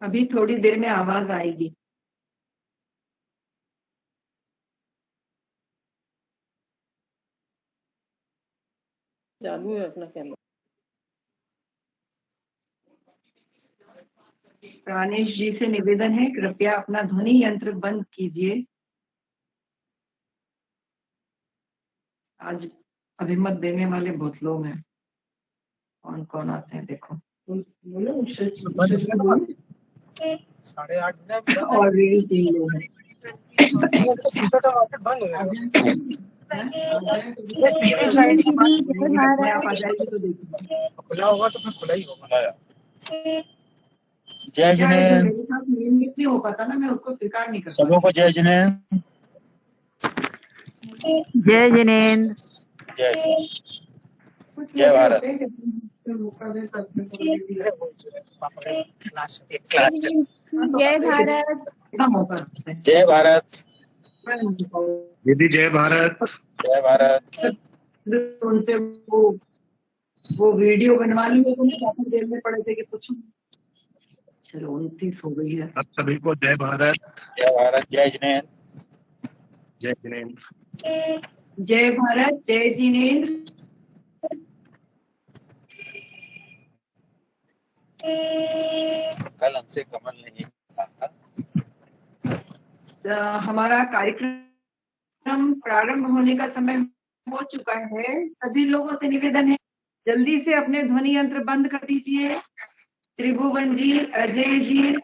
अभी थोड़ी देर में आवाज आएगी। चालू है अपना कैमरा। प्राणेश जी से निवेदन है, कृपया अपना ध्वनि यंत्र बंद कीजिए। आज अभिमत देने वाले बहुत लोग हैं। कौन कौन आते हैं देखो। ऑलरेडी 3 लोग हैं। आप आ जाएगी तो देखिए। खुला होगा तो फिर खुला ही होगा। जय जिनेंद्र। मेरे साथ नियमित नहीं हो पाता ना, मैं उसको स्वीकार नहीं करता। सबों को जय जिनेंद्र। जय जिनेंद्र। जय भारत। जय भारत। जय भारत। दीदी जय भारत। जय भारत। उनसे वो वीडियो बनवा ली तो काफी देर में पड़े थे कि कुछ। चलो 29 हो गई है। अब सभी को जय भारत। जय भारत। जय जिनेंद्र। जय जिनेंद्र। जय भारत। जय जिनेंद्र। कल हमसे कमल नहीं था। हमारा कार्यक्रम प्रारंभ होने का समय हो चुका है। सभी लोगों से निवेदन है, जल्दी से अपने ध्वनि यंत्र बंद कर दीजिए। त्रिभुवन जी, अजय जी।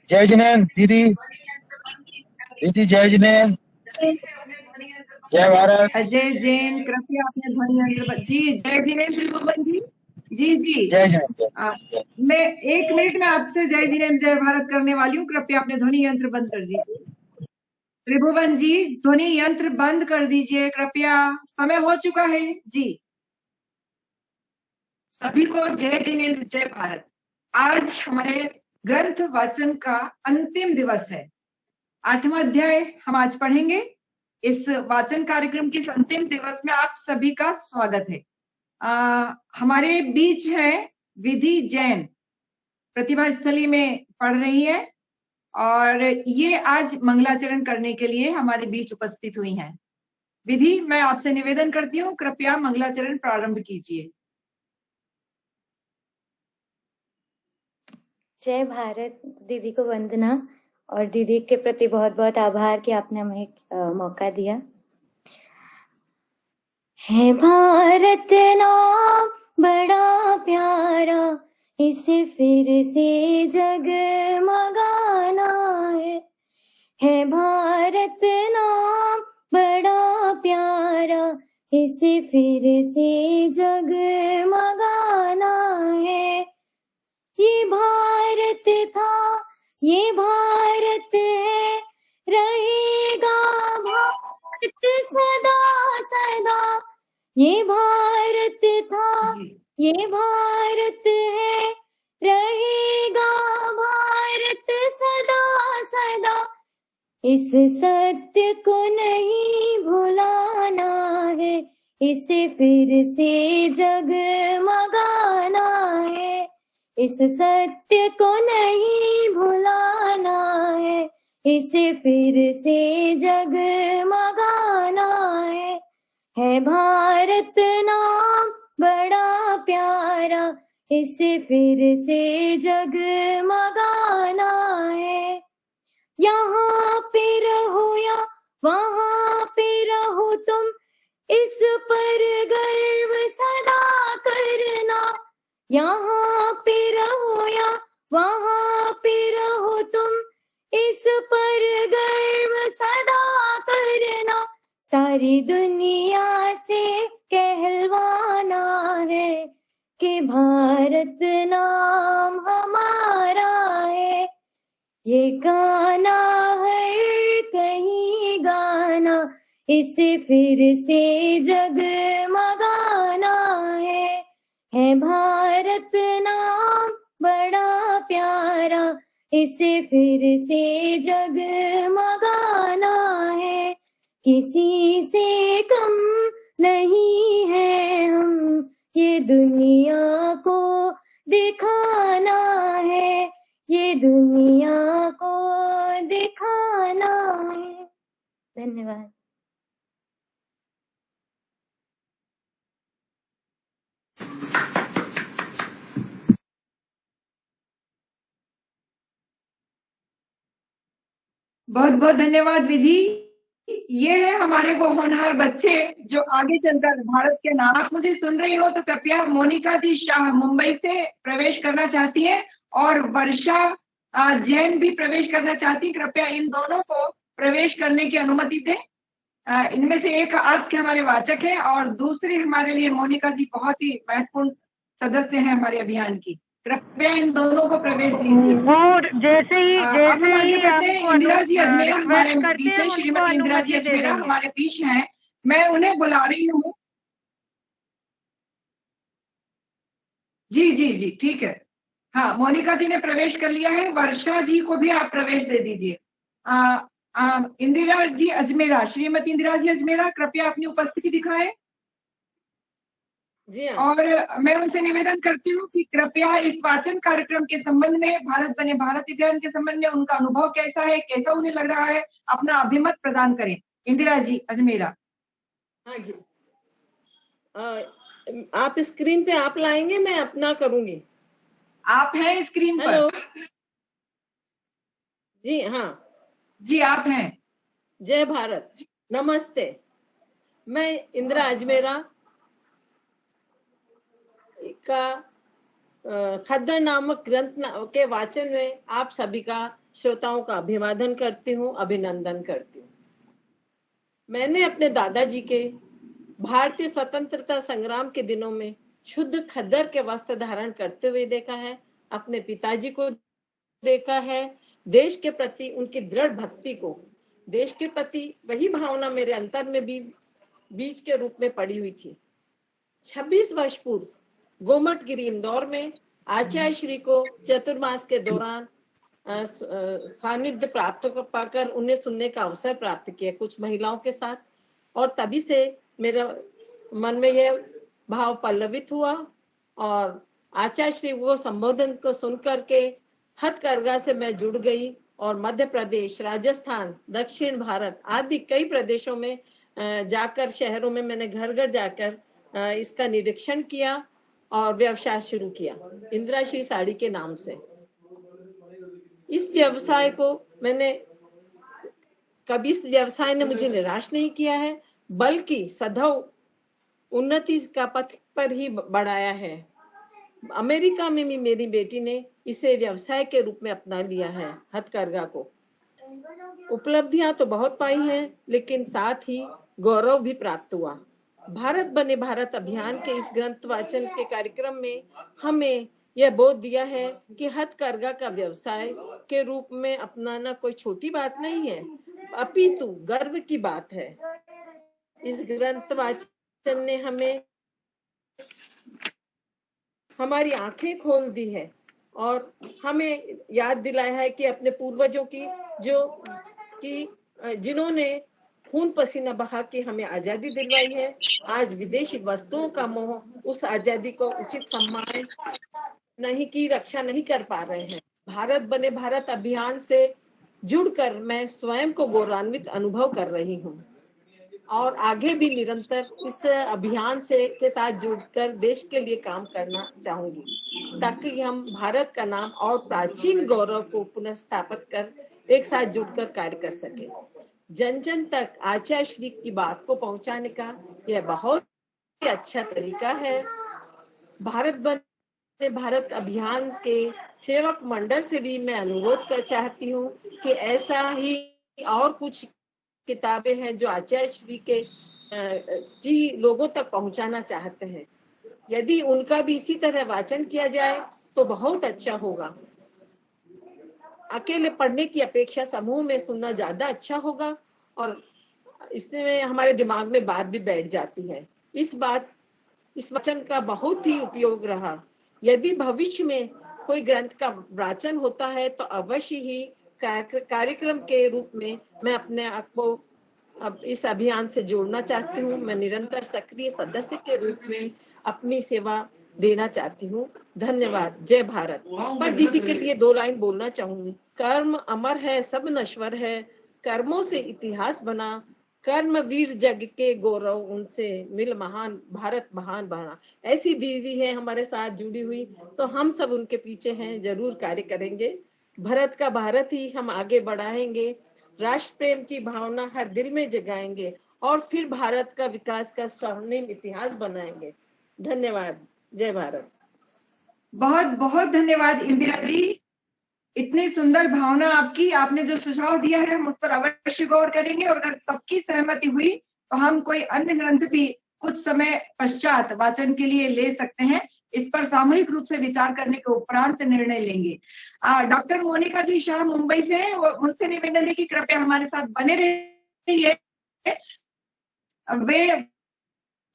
जय जिनेंद्र। दीदी दीदी जय जिनेंद्र। जय भारत। अजय जैन, कृपया अपने ध्वनि यंत्र जी। जय जिनेंद्र त्रिभुवन जी। जी जी। जय जिनेंद्र। मैं 1 मिनट में आपसे जय जिनेंद्र जय भारत करने वाली हूँ। कृपया अपने ध्वनि यंत्र बंद कर दीजिए। त्रिभुवन जी, ध्वनि यंत्र बंद कर दीजिए कृपया, समय हो चुका है जी। सभी को जय जिनेंद्र जय भारत। आज हमारे ग्रंथ वाचन का अंतिम दिवस है। 8वां अध्याय हम आज पढ़ेंगे। इस वाचन कार्यक्रम के इस अंतिम दिवस में आप सभी का स्वागत है। हमारे बीच है विधि जैन, प्रतिभा स्थली में पढ़ रही है और ये आज मंगलाचरण करने के लिए हमारे बीच उपस्थित हुई हैं। विधि, मैं आपसे निवेदन करती हूँ, कृपया मंगलाचरण प्रारंभ कीजिए। जय भारत। दीदी को वंदना और दीदी के प्रति बहुत बहुत आभार कि आपने हमें मौका दिया। है भारत नाम बड़ा प्यारा, इसे फिर से जगमगाना है भारत नाम बड़ा प्यारा, इसे फिर से जगमगाना है। ये भारत था, ये भारत है, रहेगा भारत सदा सदा। ये भारत था, ये भारत है, रहेगा भारत सदा सदा। इस सत्य को नहीं भुलाना है, इसे फिर से जगमगाना है। इस सत्य को नहीं भुलाना है, इसे फिर से जगमगाना है भारत नाम बड़ा प्यारा, इसे फिर से जगमगाना है। यहाँ पे रहो या वहाँ पे रहो तुम, इस पर गर्व सदा करना। यहाँ पे रहो या वहाँ पे रहो तुम, इस पर गर्व सदा करना। सारी दुनिया से कहलवाना है कि भारत नाम हमारा है। ये गाना है कहीं गाना, इसे फिर से जगमगाना है भारत नाम बड़ा प्यारा, इसे फिर से जगमगाना है। किसी से कम नहीं है हम, ये दुनिया को दिखाना है। ये दुनिया को दिखाना है। धन्यवाद। बहुत बहुत धन्यवाद विधि। ये है हमारे वो होनहार बच्चे जो आगे चलकर भारत के नाम। आप मुझे सुन रही हो तो कृपया मोनिका जी शाह मुंबई से प्रवेश करना चाहती है और वर्षा जैन भी प्रवेश करना चाहती है। कृपया इन दोनों को प्रवेश करने की अनुमति दें। इनमें से एक आज के हमारे वाचक है और दूसरी हमारे लिए मोनिका जी बहुत ही महत्वपूर्ण सदस्य हैं हमारे अभियान की। कृपया इन दोनों को प्रवेश दीजिए। और जैसे ही इंदिरा जी अजमेरा हमारे रिक्वेस्ट करते बीच हैं, है। उनको श्रीमती इंदिरा जी अनुमति दे अजमेरा देंगे। हमारे बीच हैं। मैं उन्हें बुला रही हूँ। जी जी जी ठीक है। हाँ, मोनिका जी ने प्रवेश कर लिया है। वर्षा जी को भी आप प्रवेश दे दीजिए। इंदिरा जी अजमेरा, श्रीमती इंदिरा जी अजमेरा कृपया अपनी उपस्थिति दिखाएं। जी हाँ। और मैं उनसे निवेदन करती हूँ कि कृपया इस वाचन कार्यक्रम के संबंध में, भारत बने भारत अभियान के संबंध में उनका अनुभव कैसा है, कैसा उन्हें लग रहा है, अपना अभिमत प्रदान करें। इंदिरा जी अजमेरा। हाँ जी। आप स्क्रीन पे आप लाएंगे, मैं अपना करूंगी। आप हैं स्क्रीन पर? हेलो। जी हाँ जी आप हैं। जय भारत, नमस्ते। मैं इंदिरा अजमेरा का खद्दर नामक ग्रंथ के वाचन में आप सभी का, श्रोताओं का अभिवादन करती हूँ, अभिनंदन करती हूँ। मैंने अपने दादाजी के भारतीय स्वतंत्रता संग्राम के दिनों में शुद्ध खद्दर के वस्त्र धारण करते हुए देखा है। अपने पिताजी को देखा है। देश के प्रति उनकी दृढ़ भक्ति को, देश के प्रति वही भावना मेरे अंतर में भी बीज के रूप में पड़ी हुई थी। 26 वर्ष पूर्व गोमटगिरी इंदौर में आचार्य श्री को चतुर्मास के दौरान सानिध्य प्राप्त पाकर उन्हें सुनने का अवसर प्राप्त किया कुछ महिलाओं के साथ, और तभी से मेरा मन में यह भाव पल्लवित हुआ और आचार्य श्री को संबोधन को सुन करके हथकरघा से मैं जुड़ गई और मध्य प्रदेश, राजस्थान, दक्षिण भारत आदि कई प्रदेशों में जाकर, शहरों में मैंने घर घर जाकर इसका निरीक्षण किया और व्यवसाय शुरू किया इंदिरा श्री साड़ी के नाम से। इस व्यवसाय को मैंने कभी, इस व्यवसाय ने मुझे निराश नहीं किया है, बल्कि सदैव उन्नति का पथ पर ही बढ़ाया है। अमेरिका में भी मेरी बेटी ने इसे व्यवसाय के रूप में अपना लिया है हथकरघा को। उपलब्धियां तो बहुत पाई हैं, लेकिन साथ ही गौरव भी प्राप्त हुआ। भारत बने भारत अभियान के इस ग्रंथ वाचन के कार्यक्रम में हमें यह बोध दिया है कि हथकरघा का व्यवसाय के रूप में अपनाना कोई छोटी बात नहीं है, अपितु गर्व की बात है। इस ग्रंथ वाचन ने हमें हमारी आंखें खोल दी है और हमें याद दिलाया है कि अपने पूर्वजों की जिन्होंने खून पसीना बहा के हमें आजादी दिलवाई है, आज विदेशी वस्तुओं का मोह उस आजादी को उचित सम्मान नहीं की रक्षा नहीं कर पा रहे हैं। भारत बने भारत अभियान से जुड़कर मैं स्वयं को गौरवान्वित अनुभव कर रही हूँ और आगे भी निरंतर इस अभियान से के साथ जुड़कर देश के लिए काम करना चाहूंगी, ताकि हम भारत का नाम और प्राचीन गौरव को पुनः स्थापित कर एक साथ जुड़कर कार्य कर सके। जन जन तक आचार्य श्री की बात को पहुंचाने का यह बहुत ही अच्छा तरीका है। भारत बने भारत अभियान के सेवक मंडल से भी मैं अनुरोध कर चाहती हूँ कि ऐसा ही और कुछ किताबें हैं जो आचार्य श्री के लोगों तक पहुंचाना चाहते हैं। यदि उनका भी इसी तरह वाचन किया जाए तो बहुत अच्छा होगा। अकेले पढ़ने की अपेक्षा समूह में सुनना ज्यादा अच्छा होगा और इसमें हमारे दिमाग में बात भी बैठ जाती है। इस वाचन का बहुत ही उपयोग रहा। यदि भविष्य में कोई ग्रंथ का वाचन होता है तो अवश्य ही कार्यक्रम के रूप में मैं अपने आप को अब इस अभियान से जोड़ना चाहती हूँ। मैं निरंतर सक्रिय सदस्य के रूप में अपनी सेवा देना चाहती हूँ। धन्यवाद। जय भारत। पर दीदी के लिए 2 लाइन बोलना चाहूंगी। कर्म अमर है, सब नश्वर है, कर्मों से इतिहास बना, कर्म वीर जग के गौरव, उनसे मिल महान भारत महान बना। ऐसी दीदी है हमारे साथ जुड़ी हुई, तो हम सब उनके पीछे हैं, जरूर कार्य करेंगे। भारत का भारत ही हम आगे बढ़ाएंगे, राष्ट्र प्रेम की भावना हर दिल में जगाएंगे और फिर भारत का विकास का स्वर्णिम इतिहास बनाएंगे। धन्यवाद। जय भारत। बहुत बहुत धन्यवाद इंदिरा जी, इतनी सुंदर भावना आपकी। आपने जो सुझाव दिया है हम उस पर अवश्य गौर करेंगे और अगर सबकी सहमति हुई तो हम कोई अन्य ग्रंथ भी कुछ समय पश्चात वाचन के लिए ले सकते हैं। इस पर सामूहिक रूप से विचार करने के उपरांत निर्णय लेंगे। डॉक्टर मोनिका जी शाह मुंबई से हैं, उनसे निवेदन है कि कृपया हमारे साथ बने रहिए। वे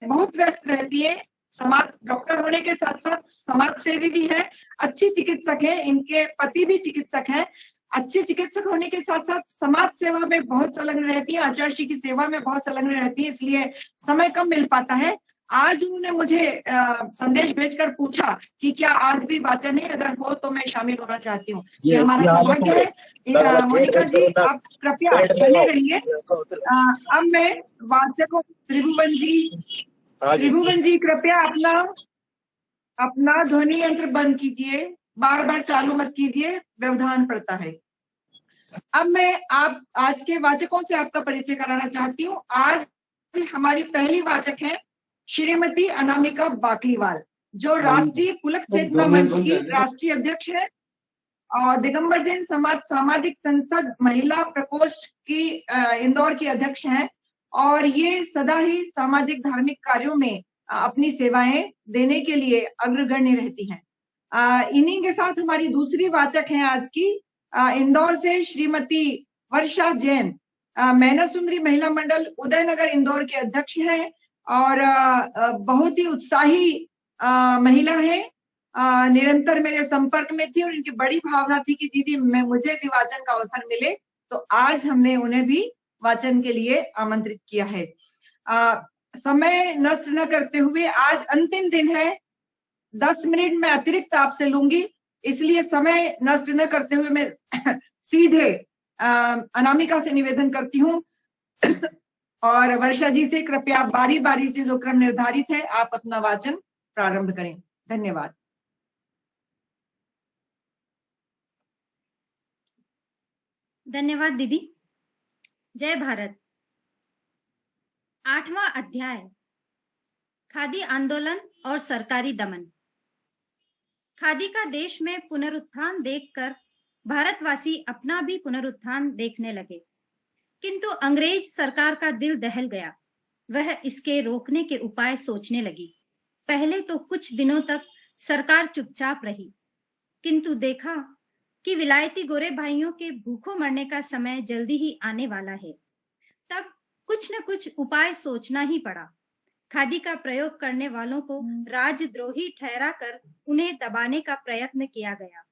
बहुत व्यस्त रहती है, समाज डॉक्टर होने के साथ साथ समाज सेवी भी है, अच्छी चिकित्सक है, इनके पति भी चिकित्सक हैं। अच्छे चिकित्सक होने के साथ साथ समाज सेवा में बहुत संलग्न रहती है, आचार्य श्री की सेवा में बहुत संलग्न रहती है, इसलिए समय कम मिल पाता है। आज उन्होंने मुझे संदेश भेजकर पूछा कि क्या आज भी वाचन है, अगर हो तो मैं शामिल होना चाहती हूँ। ये हमारा सौभाग्य है। मोनिका जी आप कृपया बने रहिए। अब मैं वाचकों त्रिभुवन जी कृपया अपना ध्वनि यंत्र बंद कीजिए, बार बार चालू मत कीजिए, व्यवधान पड़ता है। अब मैं आज के वाचकों से आपका परिचय कराना चाहती हूँ। आज हमारी पहली वाचक है श्रीमती अनामिका बाकलीवाल, जो राष्ट्रीय पुलक चेतना मंच की राष्ट्रीय अध्यक्ष है और दिगंबर जैन सामाजिक संसद महिला प्रकोष्ठ की इंदौर की अध्यक्ष हैं और ये सदा ही सामाजिक धार्मिक कार्यों में अपनी सेवाएं देने के लिए अग्रगण्य रहती हैं। इन्हीं के साथ हमारी दूसरी वाचक हैं आज की, इंदौर से श्रीमती वर्षा जैन, मैना सुंदरी महिला मंडल उदयनगर इंदौर के अध्यक्ष हैं और बहुत ही उत्साही महिला है, निरंतर मेरे संपर्क में थी और इनकी बड़ी भावना थी कि दीदी मुझे भी वाचन का अवसर मिले, तो आज हमने उन्हें भी वाचन के लिए आमंत्रित किया है। समय नष्ट न करते हुए आज अंतिम दिन है, 10 मिनट में अतिरिक्त आपसे लूंगी, इसलिए समय नष्ट न करते हुए मैं सीधे अनामिका से निवेदन करती हूँ और वर्षा जी से कृपया बारी बारी से जो क्रम निर्धारित है आप अपना वाचन प्रारंभ करें। धन्यवाद। धन्यवाद दीदी। जय भारत। 8वां अध्याय, खादी आंदोलन और सरकारी दमन। खादी का देश में पुनरुत्थान देखकर भारतवासी अपना भी पुनरुत्थान देखने लगे, किंतु अंग्रेज सरकार का दिल दहल गया। वह इसके रोकने के उपाय सोचने लगी। पहले तो कुछ दिनों तक सरकार चुपचाप रही, किंतु देखा कि विलायती गोरे भाइयों के भूखों मरने का समय जल्दी ही आने वाला है। तब कुछ न कुछ उपाय सोचना ही पड़ा। खादी का प्रयोग करने वालों को राजद्रोही ठहराकर उन्हें दबाने का प्रयत्न किया गया,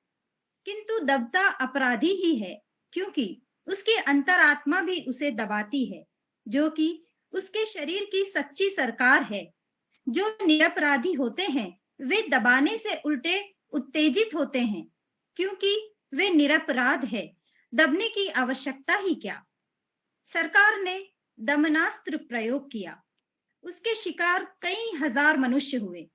किंतु दबता अपराधी ही है, क्योंकि उसकी अंतरात्मा भी उसे दबाती है, जो कि उसके शरीर की सच्ची सरकार है। जो निरपराधी होते हैं वे दबाने से उल्टे उत्तेजित होते हैं, क्योंकि वे निरपराध है। दबने की आवश्यकता ही क्या। सरकार ने दमनास्त्र प्रयोग किया, उसके शिकार कई हजार मनुष्य हुए।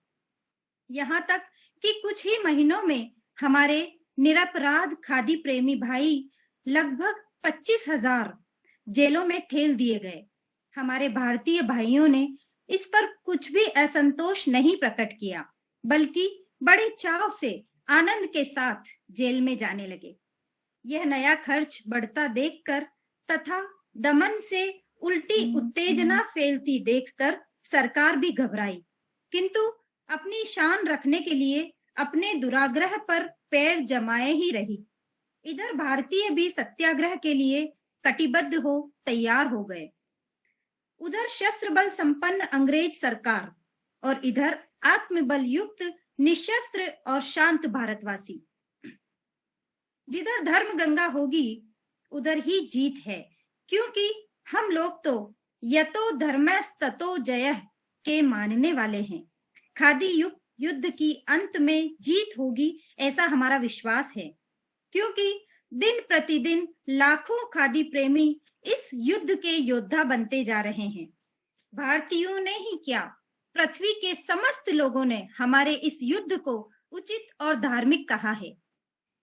यहाँ तक कि कुछ ही महीनों में हमारे निरपराध खादी प्रेमी भाई लगभग 25,000 जेलों में ठेल दिए गए। हमारे भारतीय भाइयों ने इस पर कुछ भी असंतोष नहीं प्रकट किया, बल्कि बड़े चाव से आनंद के साथ जेल में जाने लगे। यह नया खर्च बढ़ता देखकर तथा दमन से उल्टी उत्तेजना फैलती देखकर सरकार भी घबराई, किंतु अपनी शान रखने के लिए अपने दुराग्रह पर पैर जमाए ही रही। इधर भारतीय भी सत्याग्रह के लिए कटिबद्ध हो तैयार हो गए। उधर शस्त्र बल संपन्न अंग्रेज सरकार और इधर आत्मबल युक्त निशस्त्र और शांत भारतवासी। जिधर धर्म गंगा होगी उधर ही जीत है, क्योंकि हम लोग तो यतो धर्मस्ततो जयः के मानने वाले हैं। खादी युग युद्ध की अंत में जीत होगी, ऐसा हमारा विश्वास है, क्योंकि दिन प्रतिदिन लाखों खादी प्रेमी इस युद्ध के योद्धा बनते जा रहे हैं। भारतीयों ने ही क्या, पृथ्वी के समस्त लोगों ने हमारे इस युद्ध को उचित और धार्मिक कहा है।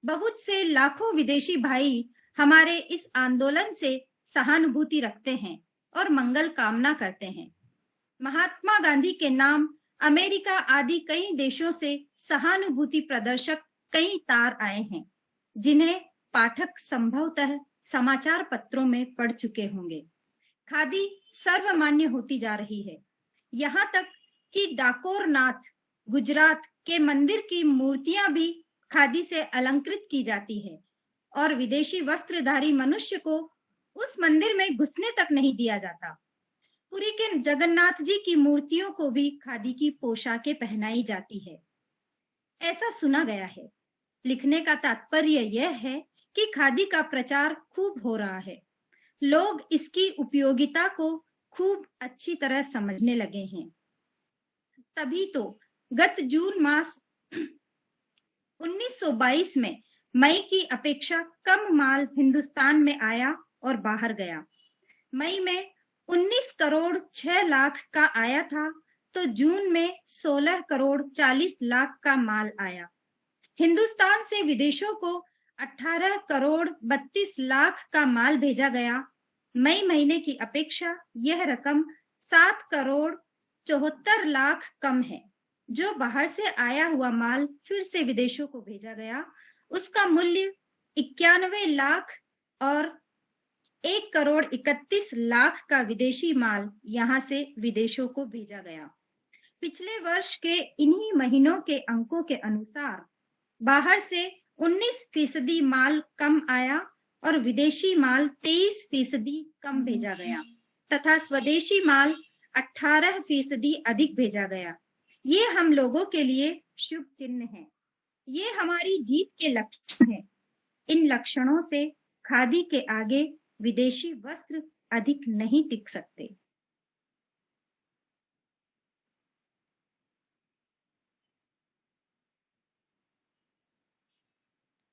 बहुत से लाखों विदेशी भाई हमारे इस आंदोलन से सहानुभूति रखते हैं और मंगल कामना करते हैं। महात्मा गांधी के नाम अमेरिका आदि कई देशों से सहानुभूति प्रदर्शक कई तार आए हैं, जिन्हें पाठक संभवतः समाचार पत्रों में पढ़ चुके होंगे। खादी सर्वमान्य होती जा रही है, यहाँ तक कि डाकोर नाथ गुजरात के मंदिर की मूर्तियां भी खादी से अलंकृत की जाती है और विदेशी वस्त्रधारी मनुष्य को उस मंदिर में घुसने तक नहीं दिया जाता। पुरी के जगन्नाथ जी की मूर्तियों को भी खादी की पोशाकें पहनाई जाती है, ऐसा सुना गया है। लिखने का तात्पर्य यह है कि खादी का प्रचार खूब हो रहा है, लोग इसकी उपयोगिता को खूब अच्छी तरह समझने लगे हैं। तभी तो गत जून मास 1922 में मई की अपेक्षा कम माल हिंदुस्तान में आया और बाहर गया। मई में 19 करोड़ 6 लाख का आया था, तो जून में 16 करोड़ 40 लाख का माल आया। हिंदुस्तान से विदेशों को 18 करोड़ 32 लाख का माल भेजा गया। मई महीने की अपेक्षा यह रकम 7 करोड़ 74 लाख कम है। जो बाहर से आया हुआ माल फिर से विदेशों को भेजा गया, उसका मूल्य 91 लाख और 1 करोड़ 31 लाख का विदेशी माल यहाँ से विदेशों को भेजा गया। पिछले वर्ष के इन्हीं महीनों के अंकों के अनुसार बाहर से 19% माल कम आया और विदेशी माल 23% कम भेजा गया तथा स्वदेशी माल 18% अधिक भेजा गया। ये हम लोगों के लिए शुभ चिन्ह है। ये हमारी जीत के लक्षण है। इन लक्षणों से खादी के आगे विदेशी वस्त्र अधिक नहीं टिक सकते।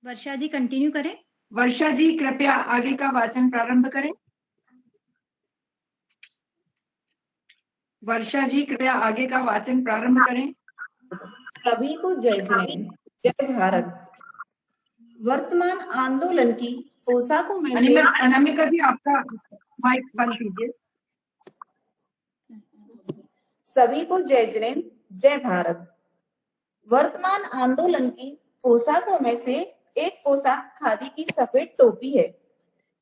वर्षा जी कंटिन्यू करें। वर्षा जी कृपया आगे का वाचन प्रारंभ करें। वर्षा जी कृपया आगे का वाचन प्रारंभ करें। सभी को जय जिनेंद्र, जय भारत। वर्तमान आंदोलन की पोशाकों में से अनामिका जी आपका माइक बंद कीजिए। सभी को जय जिनेंद्र, जय भारत। वर्तमान आंदोलन की पोशाकों में से एक पोशाक खादी की सफेद टोपी है।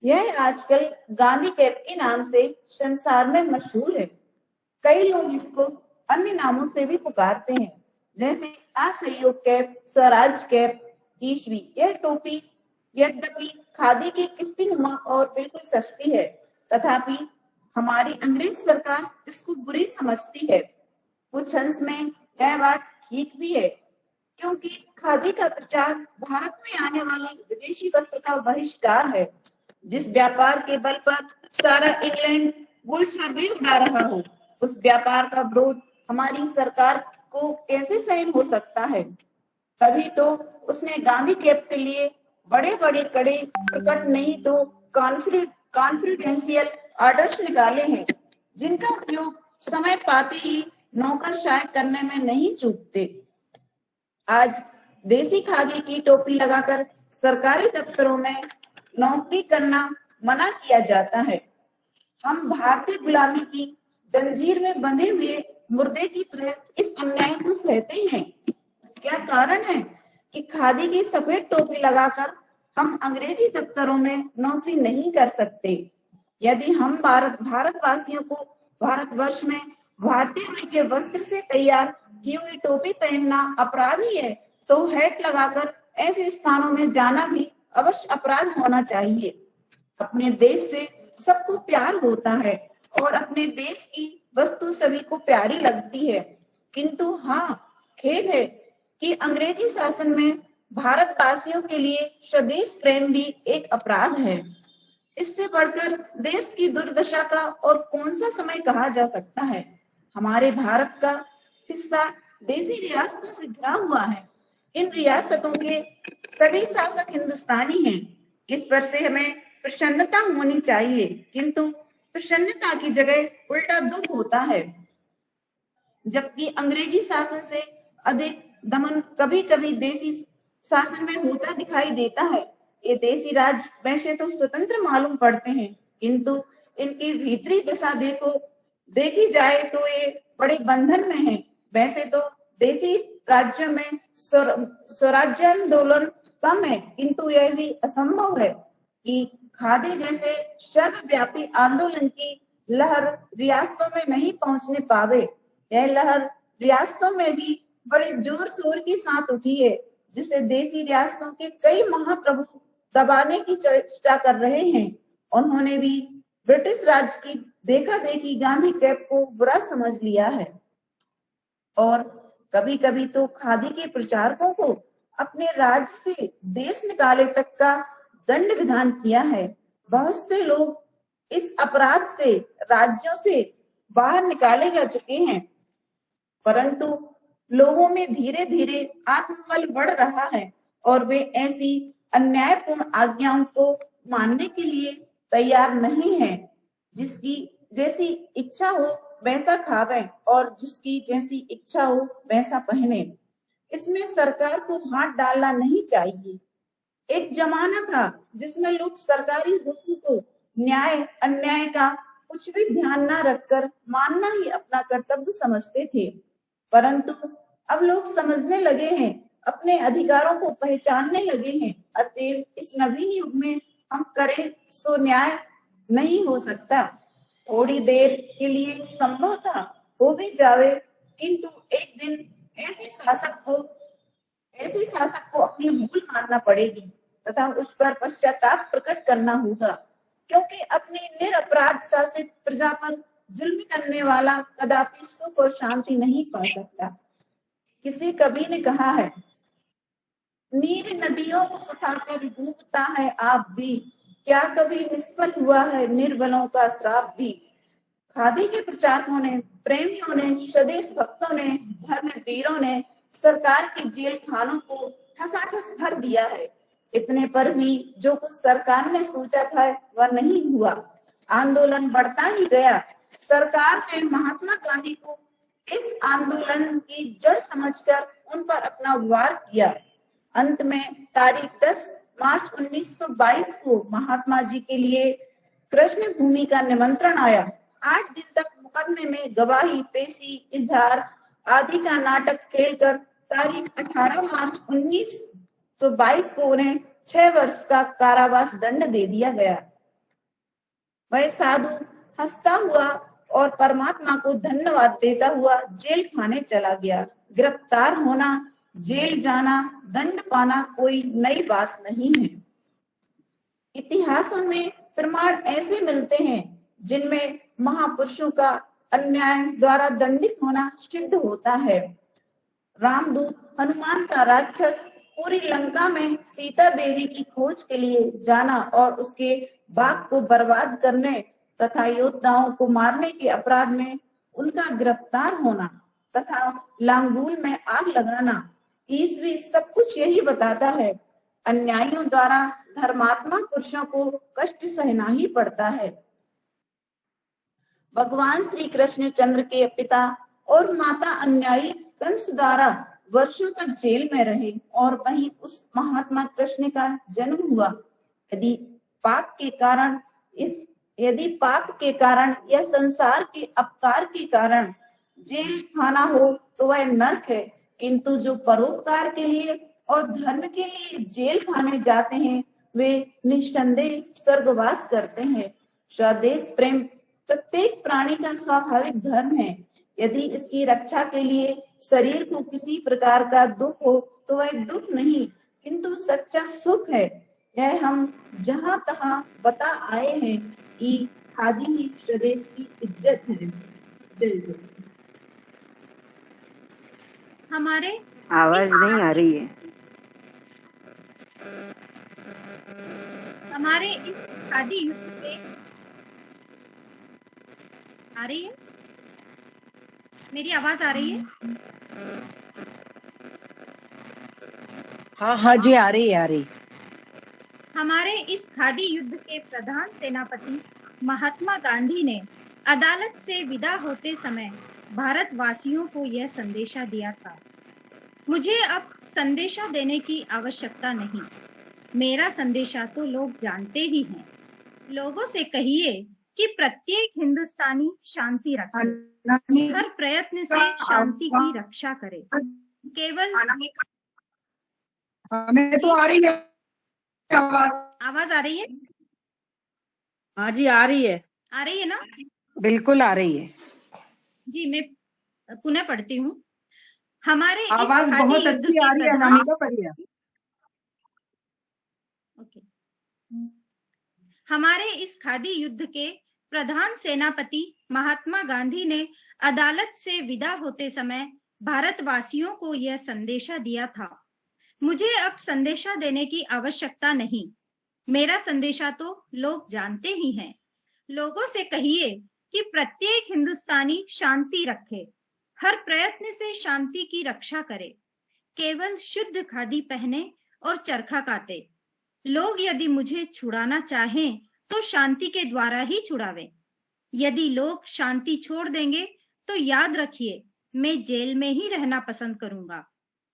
यह आजकल गांधी कैप के नाम से संसार में मशहूर है। कई लोग इसको अन्य नामों से भी पुकारते हैं, जैसे असहयोग कैप, स्वराज कैप, ईशवी। यह टोपी यद्यपि खादी की किस्तीनुमा और बिल्कुल सस्ती है, तथापि हमारी अंग्रेज सरकार इसको बुरी समझती है। कुछ अंश में यह बात ठीक भी है, क्योंकि खादी का प्रचार भारत में आने वाले विदेशी वस्त्र का बहिष्कार है। जिस व्यापार के बल पर सारा इंग्लैंड गुलशर्री उड़ा रहा हो, उस व्यापार का विरोध हमारी सरकार को कैसे सहन हो सकता है। तभी तो उसने गांधी कैप के लिए बड़े बड़े कड़े प्रकट नहीं तो कॉन्फिडेंशियल ऑर्डर्स निकाले हैं, जिनका उपयोग समय पाते ही नौकरशाही करने में नहीं चूकते। आज देसी खादी की टोपी लगाकर सरकारी दफ्तरों में नौकरी करना मना किया जाता है। हम भारतीय गुलामी की जंजीर में बंधे हुए मुर्दे की तरह इस अन्याय को सहते हैं। क्या कारण है कि खादी की सफेद टोपी लगाकर हम अंग्रेजी दफ्तरों में नौकरी नहीं कर सकते? यदि हम भारतवासियों को भारतवर्ष में भारतीय मूल के वस्त्र से तैयार की हुई टोपी पहनना अपराध ही है, तो हैट लगाकर ऐसे स्थानों में जाना भी अवश्य अपराध होना चाहिए। अपने देश से सबको प्यार होता है और अपने देश की वस्तु सभी को प्यारी लगती है, किंतु हाँ, खेद है कि अंग्रेजी शासन में भारतवासियों के लिए स्वदेश प्रेम भी एक अपराध है। इससे बढ़कर देश की दुर्दशा का और कौन सा समय कहा जा सकता है। हमारे भारत का हिस्सा देसी रियासतों से घिरा हुआ है। इन रियासतों के सभी शासक हिंदुस्तानी हैं। इस पर से हमें प्रसन्नता होनी चाहिए, किंतु प्रसन्नता की जगह उल्टा दुख होता है। जबकि अंग्रेजी शासन से अधिक दमन कभी कभी देसी शासन में होता दिखाई देता है। ये देसी राज वैसे तो स्वतंत्र मालूम पड़ते हैं, किंतु इनकी भीतरी दशा देखी जाए तो ये बड़े बंधन में है। वैसे तो देसी राज्यों में स्वराज्य आंदोलन कम है, किंतु यह भी असंभव है कि खादी जैसे सर्वव्यापी आंदोलन की लहर रियासतों में नहीं पहुंचने पावे। यह लहर रियासतों में भी बड़े जोर शोर के साथ उठी है, जिसे देसी रियासतों के कई महाप्रभु दबाने की चेष्टा कर रहे हैं। उन्होंने भी ब्रिटिश राज की देखा देखी गांधी कैप को बुरा समझ लिया है और कभी कभी तो खादी के प्रचारकों को अपने राज्य से देश निकाले तक का दंड विधान किया है। बहुत से लोग इस अपराध से राज्यों से बाहर निकाले जा चुके हैं, परंतु लोगों में धीरे धीरे आत्मबल बढ़ रहा है और वे ऐसी अन्यायपूर्ण आज्ञाओं को मानने के लिए तैयार नहीं है। जिसकी जैसी इच्छा हो वैसा खावे और जिसकी जैसी इच्छा हो वैसा पहने। इसमें सरकार को हाथ डालना नहीं चाहिए। एक जमाना था जिसमें लोग सरकारी हुक्म को न्याय अन्याय का कुछ भी ध्यान न रखकर मानना ही अपना कर्तव्य समझते थे, परंतु अब लोग समझने लगे हैं, अपने अधिकारों को पहचानने लगे हैं। अतएव इस नवीन युग में हम करें सो न्याय नहीं हो सकता। थोड़ी देर के लिए संभव था हो भी जावे, किंतु एक दिन ऐसे शासक को अपनी भूल मानना पड़ेगी तथा उस पर पश्चाताप प्रकट करना होगा, क्योंकि अपनी निरपराध शासित प्रजा पर जुल्म करने वाला कदापि सुख और शांति नहीं पा सकता। किसी कवि ने कहा है, नीर नदियों को सुखाकर डूबता है आप भी, क्या कभी निष्फल हुआ है निर्बलों का श्राप भी। खादी के प्रचारकों ने, प्रेमियों ने, स्वदेश भक्तों ने, धर्मवीरों ने सरकार के जेल खानों को ठसाठस भर दिया है। इतने पर भी जो कुछ सरकार ने सोचा था वह नहीं हुआ। आंदोलन बढ़ता ही गया। सरकार ने महात्मा गांधी को इस आंदोलन की जड़ समझकर उन पर अपना वार किया। अंत में तारीख 10 मार्च 1922 को महात्मा जी के लिए कृष्ण भूमि का निमंत्रण आया। 8 दिन तक मुकदमे में गवाही, पेशी, इजहार आदि का नाटक खेलकर तारीख 18 मार्च 1922 को उन्हें 6 वर्ष का कारावास दंड दे दिया गया। वह साधु हंसता हुआ और परमात्मा को धन्यवाद देता हुआ जेल खाने चला गया। गिरफ्तार होना, जेल जाना, दंड पाना कोई नई बात नहीं है। इतिहासों में प्रमाण ऐसे मिलते हैं जिनमें महापुरुषों का अन्याय द्वारा दंडित होना सिद्ध होता है। रामदूत हनुमान का राक्षस पूरी लंका में सीता देवी की खोज के लिए जाना और उसके बाग को बर्बाद करने तथा योद्धाओं को मारने के अपराध में उनका गिरफ्तार होना तथा लांगूल में आग लगाना, ईसवी सब कुछ यही बताता है। अन्यायियों द्वारा धर्मात्मा पुरुषों को कष्ट सहना ही पड़ता है। भगवान श्री कृष्ण चंद्र के पिता और माता अन्यायी कंस द्वारा वर्षों तक जेल में रहे और वहीं उस महात्मा कृष्ण का जन्म हुआ। यदि पाप के कारण या संसार के अपकार के कारण जेल खाना हो तो वह नरक है, किंतु जो परोपकार के लिए और धर्म के लिए जेल खाने जाते हैं वे निस्संदेह स्वर्गवास करते हैं। स्वदेश प्रेम प्रत्येक प्राणी का स्वाभाविक धर्म है। यदि इसकी रक्षा के लिए शरीर को किसी प्रकार का दुख हो तो वह दुख नहीं किंतु सच्चा सुख है। यह हम जहां तहां बता आए हैं कि खादी ही स्वदेश की इज्जत है। जय जय। हमारे आवाज नहीं आ रही है। हमारे इस खादी युग पे आ रही है? मेरी आवाज आ रही है? हाँ हाँ जी, आ रही है, आ रही। हमारे इस खादी युद्ध के प्रधान सेनापति महात्मा गांधी ने अदालत से विदा होते समय भारतवासियों को यह संदेशा दिया था, मुझे अब संदेशा देने की आवश्यकता नहीं, मेरा संदेशा तो लोग जानते ही हैं। लोगों से कहिए कि प्रत्येक हिंदुस्तानी शांति रखे, हर प्रयत्न से शांति की रक्षा करे, केवल हमें तो आ रही है आवाज आ रही है? हाँ जी, आ रही है। आ रही है ना? बिल्कुल आ रही है जी, मैं पुनः पढ़ती हूँ। हमारे इस आवाज खादी बहुत युद्ध अच्छी के आ रही है, प्रधान अनामिका पढ़िए। ओके। हमारे इस खादी युद्ध के प्रधान सेनापति महात्मा गांधी ने अदालत से विदा होते समय भारतवासियों को यह संदेशा दिया था, मुझे अब संदेशा देने की आवश्यकता नहीं, मेरा संदेशा तो लोग जानते ही हैं। लोगों से कहिए कि प्रत्येक हिंदुस्तानी शांति रखे, हर प्रयत्न से शांति की रक्षा करे, केवल शुद्ध खादी पहने और चरखा काते। लोग यदि मुझे छुड़ाना चाहें तो शांति के द्वारा ही छुड़ावे। यदि लोग शांति छोड़ देंगे तो याद रखिए, मैं जेल में ही रहना पसंद करूंगा।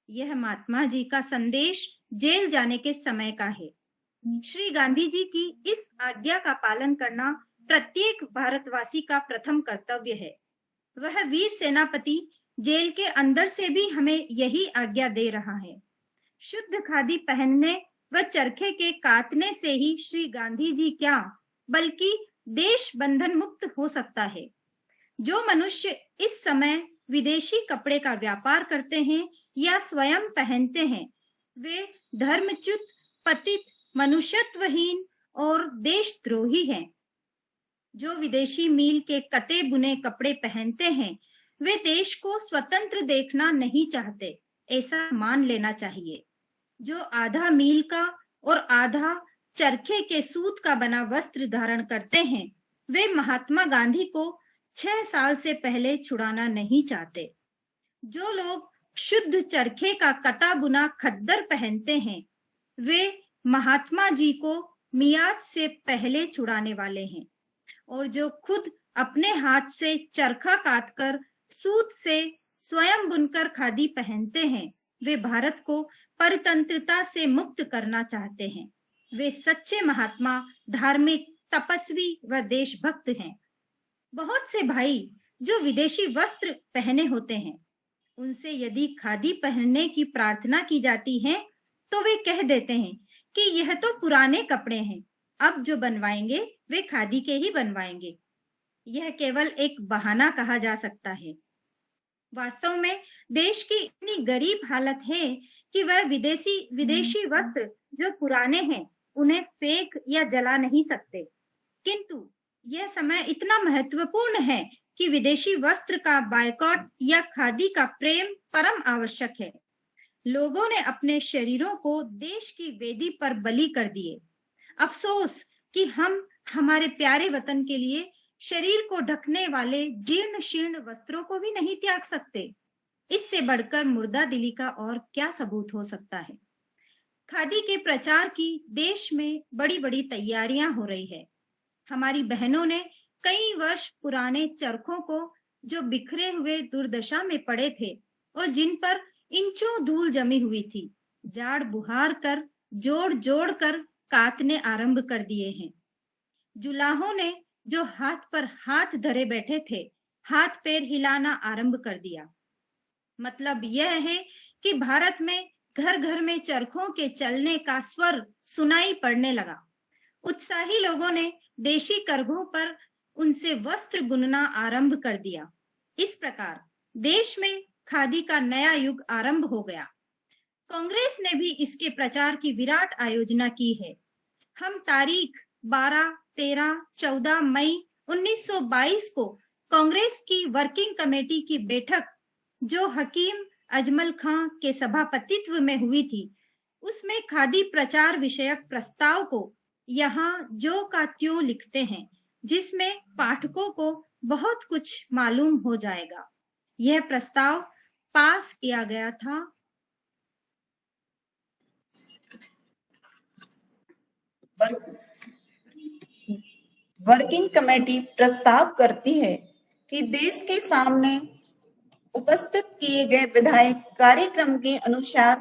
यह महात्मा जी का संदेश जेल जाने के समय का है। श्री गांधी जी की इस आज्ञा का पालन करना प्रत्येक भारतवासी का प्रथम कर्तव्य है। वह वीर सेनापति जेल के अंदर से भी हमें यही आज्ञा दे रहा है। शुद्ध खादी पहनने व चरखे के कातने से ही श्री गांधी जी क्या बल्कि देश बंधन मुक्त हो सकता है। जो मनुष्य इस समय विदेशी कपड़े का व्यापार करते हैं या स्वयं पहनते हैं, वे धर्मच्युत, पतित, मनुष्यत्वहीन और देशद्रोही हैं। जो विदेशी मील के कते बुने कपड़े पहनते हैं, वे देश को स्वतंत्र देखना नहीं चाहते, ऐसा मान लेना चाहिए। जो आधा मील का और आधा चरखे के सूत का बना वस्त्र धारण करते हैं, वे महात्मा गांधी को 6 साल से पहले छुड़ाना नहीं चाहते। जो लोग शुद्ध चरखे का कता बुना खद्दर पहनते हैं, वे महात्मा जी को मियाद से पहले छुड़ाने वाले हैं। और जो खुद अपने हाथ से चरखा काटकर सूत से स्वयं बुनकर खादी पहनते हैं, वे भारत को परतंत्रता से मुक्त करना चाहते हैं। वे सच्चे महात्मा, धार्मिक, तपस्वी व देशभक्त हैं। बहुत से भाई जो विदेशी वस्त्र पहने होते हैं, उनसे यदि खादी पहनने की प्रार्थना की जाती है तो वे कह देते हैं कि यह तो पुराने कपड़े हैं, अब जो बनवाएंगे वे खादी के ही बनवाएंगे। यह केवल एक बहाना कहा जा सकता है। वास्तव में देश की इतनी गरीब हालत है कि वह विदेशी वस्त्र जो पुराने हैं उन्हें फेंक या जला नहीं सकते। किंतु यह समय इतना महत्वपूर्ण है कि विदेशी वस्त्र का बायकॉट या खादी का प्रेम परम आवश्यक है। लोगों ने अपने शरीरों को देश की वेदी पर बलि कर दिए। अफसोस कि हम हमारे प्यारे वतन के लिए शरीर को ढकने वाले जीर्ण शीर्ण वस्त्रों को भी नहीं त्याग सकते। इससे बढ़कर मुर्दा दिली का और क्या सबूत हो सकता है। खादी के प्रचार की देश में बड़ी बड़ी तैयारियां हो रही है। हमारी बहनों ने कई वर्ष पुराने चरखों को जो बिखरे हुए दुर्दशा में पड़े थे और जिन पर इंचों धूल जमी हुई थी, जाड़ बुहार कर जोड़ जोड़ कर काटने आरंभ कर दिए हैं। जुलाहों ने जो हाथ पर हाथ धरे बैठे थे, हाथ पैर हिलाना आरंभ कर दिया। मतलब यह है कि भारत में घर घर में चरखों के चलने का स्वर सुनाई पड़ने लगा। उत्साही लोगों ने देशी करघों पर उनसे वस्त्र बुनना आरंभ कर दिया। इस प्रकार देश में खादी का नया युग आरंभ हो गया। कांग्रेस ने भी इसके प्रचार की विराट आयोजना की है। हम तारीख 12, 13, 14 मई 1922 को कांग्रेस की वर्किंग कमेटी की बैठक जो हकीम अजमल खां के सभापतित्व में हुई थी, उसमें खादी प्रचार विषयक प्रस्ताव को यहाँ जो का त्यों लिखते हैं, जिसमें पाठकों को बहुत कुछ मालूम हो जाएगा। यह प्रस्ताव पास किया गया था। वर्किंग कमेटी प्रस्ताव करती है कि देश के सामने उपस्थित किए गए विधायक कार्यक्रम के अनुसार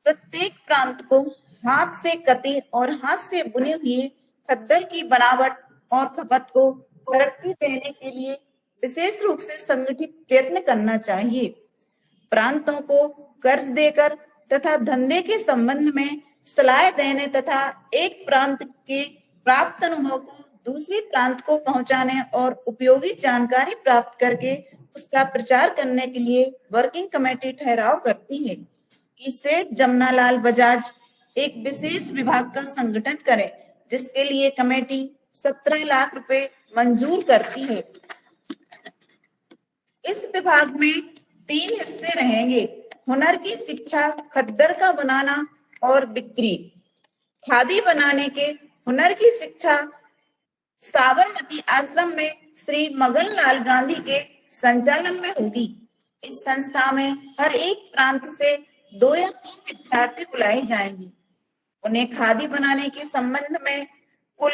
प्रत्येक प्रांत को हाथ से कते और हाथ से बुने हुए खद्दर की बनावट और खपत को तरक्की देने के लिए विशेष रूप से संगठित प्रयत्न करना चाहिए। प्रांतों को कर्ज देकर तथा धंधे के संबंध में सलाह देने तथा एक प्रांत के प्राप्त अनुभव को दूसरे प्रांत को पहुंचाने और उपयोगी जानकारी प्राप्त करके उसका प्रचार करने के लिए वर्किंग कमेटी ठहराव करती है कि सेठ जमनालाल बजाज एक विशेष विभाग का संगठन करे, जिसके लिए कमेटी 17 लाख रुपए मंजूर करती है। इस विभाग में 3 हिस्से रहेंगे: हुनर की शिक्षा, खद्दर का बनाना और बिक्री। खादी बनाने के हुनर की शिक्षा साबरमती आश्रम में श्री मगन लाल गांधी के संचालन में होगी। इस संस्था में हर एक प्रांत से 2 या 3 विद्यार्थी बुलाए जाएंगे। उन्हें खादी बनाने के संबंध में कुल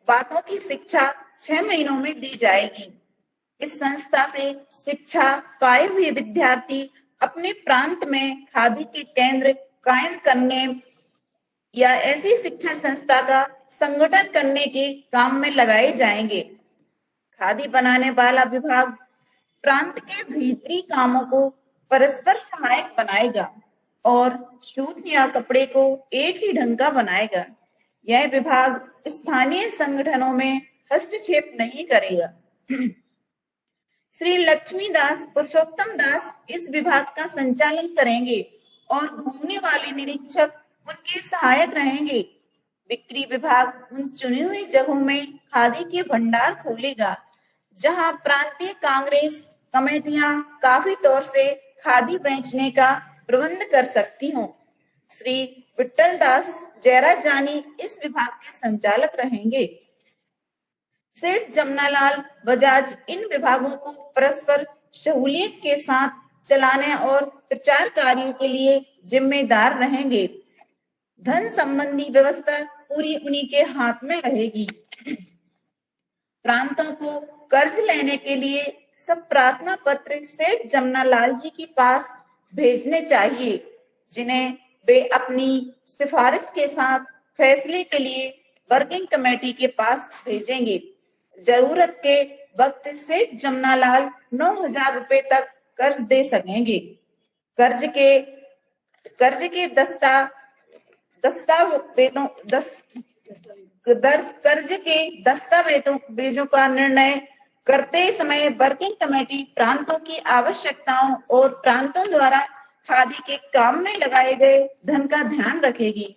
बातों की शिक्षा 6 महीनों में दी जाएगी। इस संस्था से शिक्षा पाए हुए विद्यार्थी अपने प्रांत में खादी के केंद्र कायम करने या ऐसी शिक्षण संस्था का संगठन करने के काम में लगाए जाएंगे। खादी बनाने वाला विभाग प्रांत के भीतरी कामों को परस्पर सहायक बनाएगा और सूत या कपड़े को एक ही ढंग का बनाएगा। यह विभाग स्थानीय संगठनों में हस्तक्षेप नहीं करेगा। श्री लक्ष्मीदास पुरुषोत्तम दास इस विभाग का संचालन करेंगे और घूमने वाले निरीक्षक उनके सहायक रहेंगे। बिक्री विभाग उन चुनी हुई जगहों में खादी के भंडार खोलेगा जहां प्रांतीय कांग्रेस कमेटियां काफी तौर से खादी बेचने का प्रबंध कर सकती हों। श्री विट्ठल दास जयरा जानी इस विभाग के संचालक रहेंगे। सेठ जमनालाल बजाज इन विभागों को परस्पर सहूलियत के साथ चलाने और प्रचार कार्यों के लिए जिम्मेदार रहेंगे। धन संबंधी व्यवस्था पूरी उन्हीं के हाथ में रहेगी। प्रांतों को कर्ज लेने के लिए सब प्रार्थना पत्र सेठ जमनालाल जी के पास भेजने चाहिए, जिन्हें वे अपनी सिफारिश के साथ फैसले के लिए वर्किंग कमेटी के पास भेजेंगे। जरूरत के वक्त सेठ जमनालाल 9,000 रुपए तक कर्ज दे सकेंगे। कर्ज के दस्तावेजों का निर्णय करते समय वर्किंग कमेटी प्रांतों की आवश्यकताओं और प्रांतों द्वारा खादी के काम में लगाए गए धन का ध्यान रखेगी,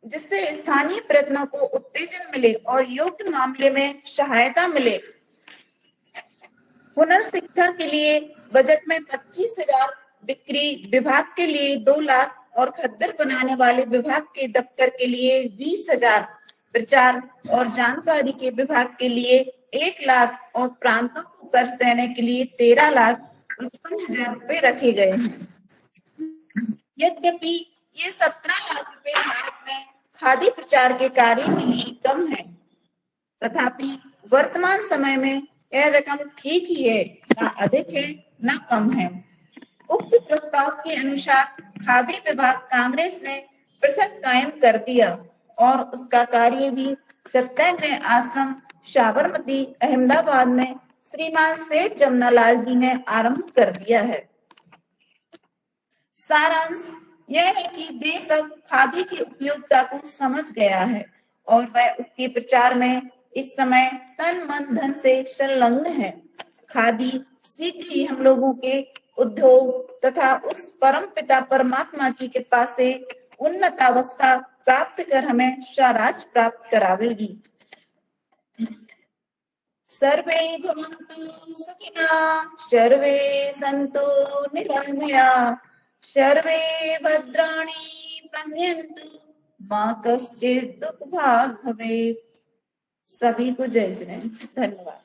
जिससे स्थानीय प्रयत्नों को उत्तेजन मिले और योग्य मामले में सहायता मिले। हुनर शिक्षा के लिए बजट में 25,000, बिक्री विभाग के लिए 2 लाख और खद्दर बनाने वाले विभाग के दफ्तर के लिए 20,000, प्रचार और जानकारी के विभाग के लिए 1 लाख और प्रांतों को कर्ज देने के लिए 13,55,000 रुपए रखे गए हैं। यद्यपि ये 17 लाख रुपए भारत में खादी प्रचार के कार्य के लिए कम है, तथापि वर्तमान समय में यह रकम ठीक ही है, ना अधिक है ना कम है। उक्त प्रस्ताव के अनुसार खादी विभाग कांग्रेस ने पृथक कायम कर दिया और उसका कार्य भी सत्याग्रह आश्रम साबरमती अहमदाबाद में श्रीमान सेठ जमनालाल जी ने आरंभ कर दिया है। सारांश यह है कि देश अब खादी की उपयोगिता को समझ गया है और वह उसके प्रचार में इस समय तन मन धन से संलग्न है। खादी शीघ्र ही हम लोगों के उद्योग तथा उस परम पिता परमात्मा की कृपा से उन्नत अवस्था प्राप्त कर हमें स्वराज प्राप्त करावेगी। सर्वे भवन्तु सुखिनः, सर्वे सन्तु निरामया, सर्वे भद्राणि पश्यन्तु, मा कश्चित् दुःख भाग् भवेत्। सभी को जय जय। धन्यवाद।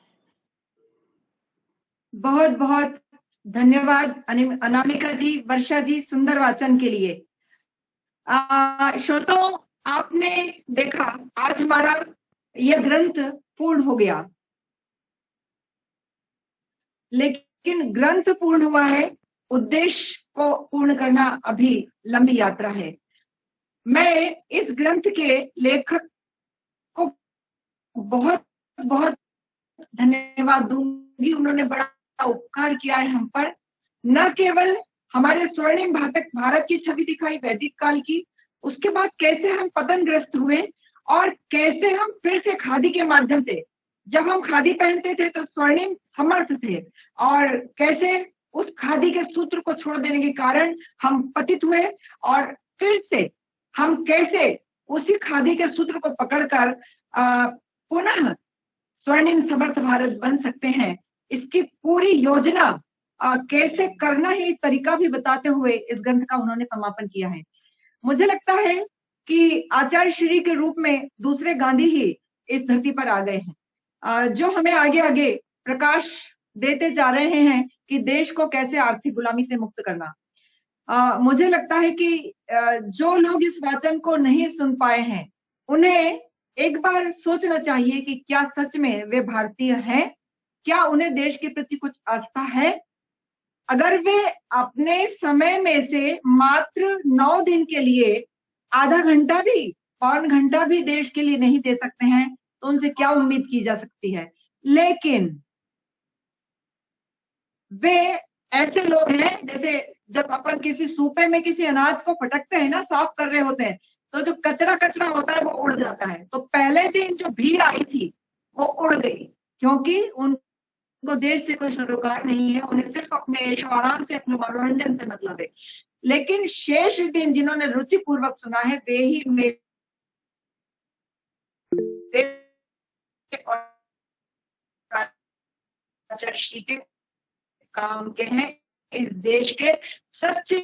बहुत बहुत धन्यवाद अनामिका जी, वर्षा जी, सुंदर वाचन के लिए। श्रोताओं, आपने देखा आज हमारा यह ग्रंथ पूर्ण हो गया, लेकिन ग्रंथ पूर्ण हुआ है, उद्देश्य को पूर्ण करना अभी लंबी यात्रा है। मैं इस ग्रंथ के लेखक को बहुत बहुत धन्यवाद दूंगी। उन्होंने बड़ा उपकार किया है हम पर। न केवल हमारे स्वर्णिम भारत की छवि दिखाई वैदिक काल की, उसके बाद कैसे हम पतनग्रस्त हुए और कैसे हम फिर से खादी के माध्यम से, जब हम खादी पहनते थे तो स्वर्णिम समर्थ थे, और कैसे उस खादी के सूत्र को छोड़ देने के कारण हम पतित हुए, और फिर से हम कैसे उसी खादी के सूत्र को पकड़कर पुनः स्वर्णिम समर्थ भारत बन सकते हैं, इसकी पूरी योजना कैसे करना है, इस तरीका भी बताते हुए इस ग्रंथ का उन्होंने समापन किया है। मुझे लगता है कि आचार्य श्री के रूप में दूसरे गांधी ही इस धरती पर आ गए हैं, जो हमें आगे आगे प्रकाश देते जा रहे हैं कि देश को कैसे आर्थिक गुलामी से मुक्त करना। मुझे लगता है कि जो लोग इस वाचन को नहीं सुन पाए हैं, उन्हें एक बार सोचना चाहिए कि क्या सच में वे भारतीय हैं, क्या उन्हें देश के प्रति कुछ आस्था है। अगर वे अपने समय में से मात्र 9 दिन के लिए आधा घंटा भी, पौन घंटा भी देश के लिए नहीं दे सकते हैं, तो उनसे क्या उम्मीद की जा सकती है। लेकिन वे ऐसे लोग हैं, जैसे जब अपन किसी सूपे में किसी अनाज को फटकते हैं ना, साफ कर रहे होते हैं, तो जो कचरा होता है वो उड़ जाता है। तो पहले दिन जो भीड़ आई थी वो उड़ गई, क्योंकि उनको देश से कोई सरोकार नहीं है, उन्हें सिर्फ अपने ऐशो आराम से, अपने मनोरंजन से मतलब है। लेकिन शेष दिन जिन्होंने रुचि पूर्वक सुना है, वे ही मेरे के काम के हैं, इस देश के सच्चे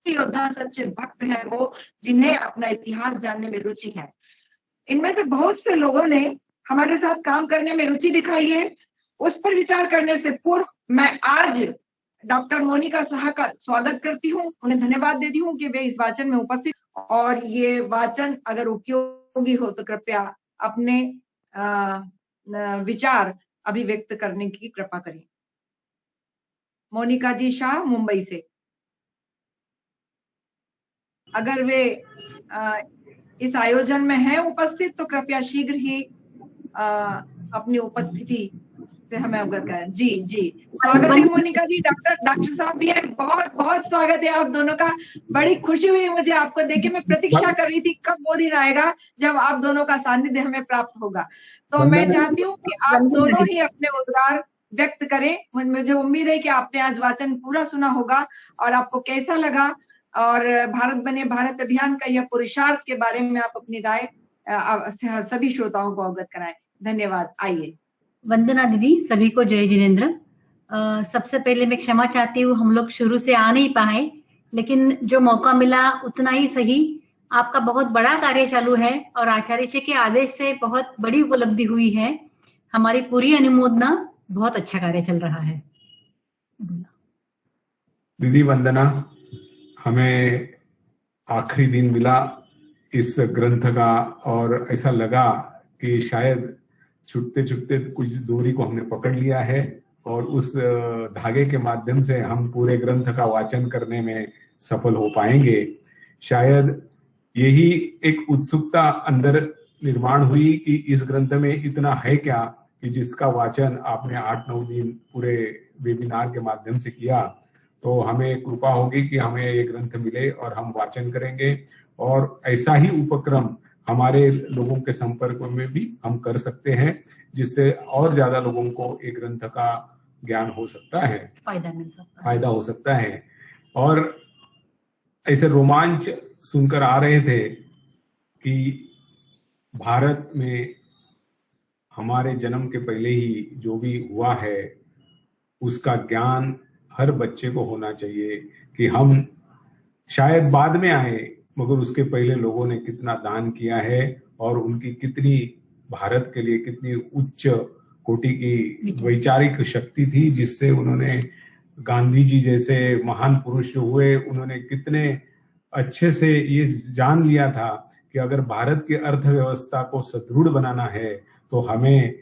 योद्धा, सच्चे भक्त हैं वो, जिन्हें अपना इतिहास जानने में रुचि है। इनमें से बहुत से लोगों ने हमारे साथ काम करने में रुचि दिखाई है। उस पर विचार करने से पूर्व मैं आज डॉक्टर मोनिका साहा का स्वागत करती हूँ, उन्हें धन्यवाद देती हूँ कि वे इस वाचन में उपस्थित, और ये वाचन अगर उपयोगी हो तो कृपया अपने विचार अभिव्यक्त करने की कृपा करें। मोनिका जी शाह, मुंबई से। अगर वे इस आयोजन में हैं उपस्थित तो कृपया शीघ्र ही अपनी उपस्थिति से हमें अवगत कराएं। जी जी, स्वागत है मोनिका जी। डॉक्टर साहब भी है, बहुत बहुत स्वागत है आप दोनों का। बड़ी खुशी हुई मुझे आपको देख के, मैं प्रतीक्षा कर रही थी कब वो दिन आएगा जब आप दोनों का सानिध्य हमें प्राप्त होगा। तो मैं चाहती हूँ कि आप दोनों ही अपने उद्गार व्यक्त करें। मुझे उम्मीद है कि आपने आज वाचन पूरा सुना होगा और आपको कैसा लगा, और भारत बने भारत अभियान का यह पुरुषार्थ के बारे में आप अपनी राय सभी श्रोताओं को अवगत कराएं। धन्यवाद। आइए। वंदना दीदी, सभी को जय जिनेंद्र। सबसे पहले मैं क्षमा चाहती हूँ, हम लोग शुरू से आ नहीं पाए, लेकिन जो मौका मिला उतना ही सही। आपका बहुत बड़ा कार्य चालू है और आचार्य जी के आदेश से बहुत बड़ी उपलब्धि हुई है। हमारी पूरी अनुमोदना, बहुत अच्छा कार्य चल रहा है। दीदी वंदना, हमें आखिरी दिन मिला इस ग्रंथ का, और ऐसा लगा कि शायद छुटते छुटते कुछ दूरी को हमने पकड़ लिया है, और उस धागे के माध्यम से हम पूरे ग्रंथ का वाचन करने में सफल हो पाएंगे। शायद यही एक उत्सुकता अंदर निर्माण हुई कि इस ग्रंथ में इतना है क्या, कि जिसका वाचन आपने 8-9 दिन पूरे वेबिनार के माध्यम से किया। तो हमें कृपा होगी कि हमें ये ग्रंथ मिले और हम वाचन करेंगे, और ऐसा ही उपक्रम हमारे लोगों के संपर्क में भी हम कर सकते हैं, जिससे और ज्यादा लोगों को एक ग्रंथ का ज्ञान हो सकता है, फायदा हो सकता है। और ऐसे रोमांच सुनकर आ रहे थे कि भारत में हमारे जन्म के पहले ही जो भी हुआ है उसका ज्ञान हर बच्चे को होना चाहिए, कि हम शायद बाद में आए मगर उसके पहले लोगों ने कितना दान किया है और उनकी कितनी भारत के लिए कितनी उच्च कोटि की वैचारिक शक्ति थी, जिससे उन्होंने गांधी जी जैसे महान पुरुष हुए, उन्होंने कितने अच्छे से ये जान लिया था कि अगर भारत की अर्थव्यवस्था को सुदृढ़ बनाना है तो हमें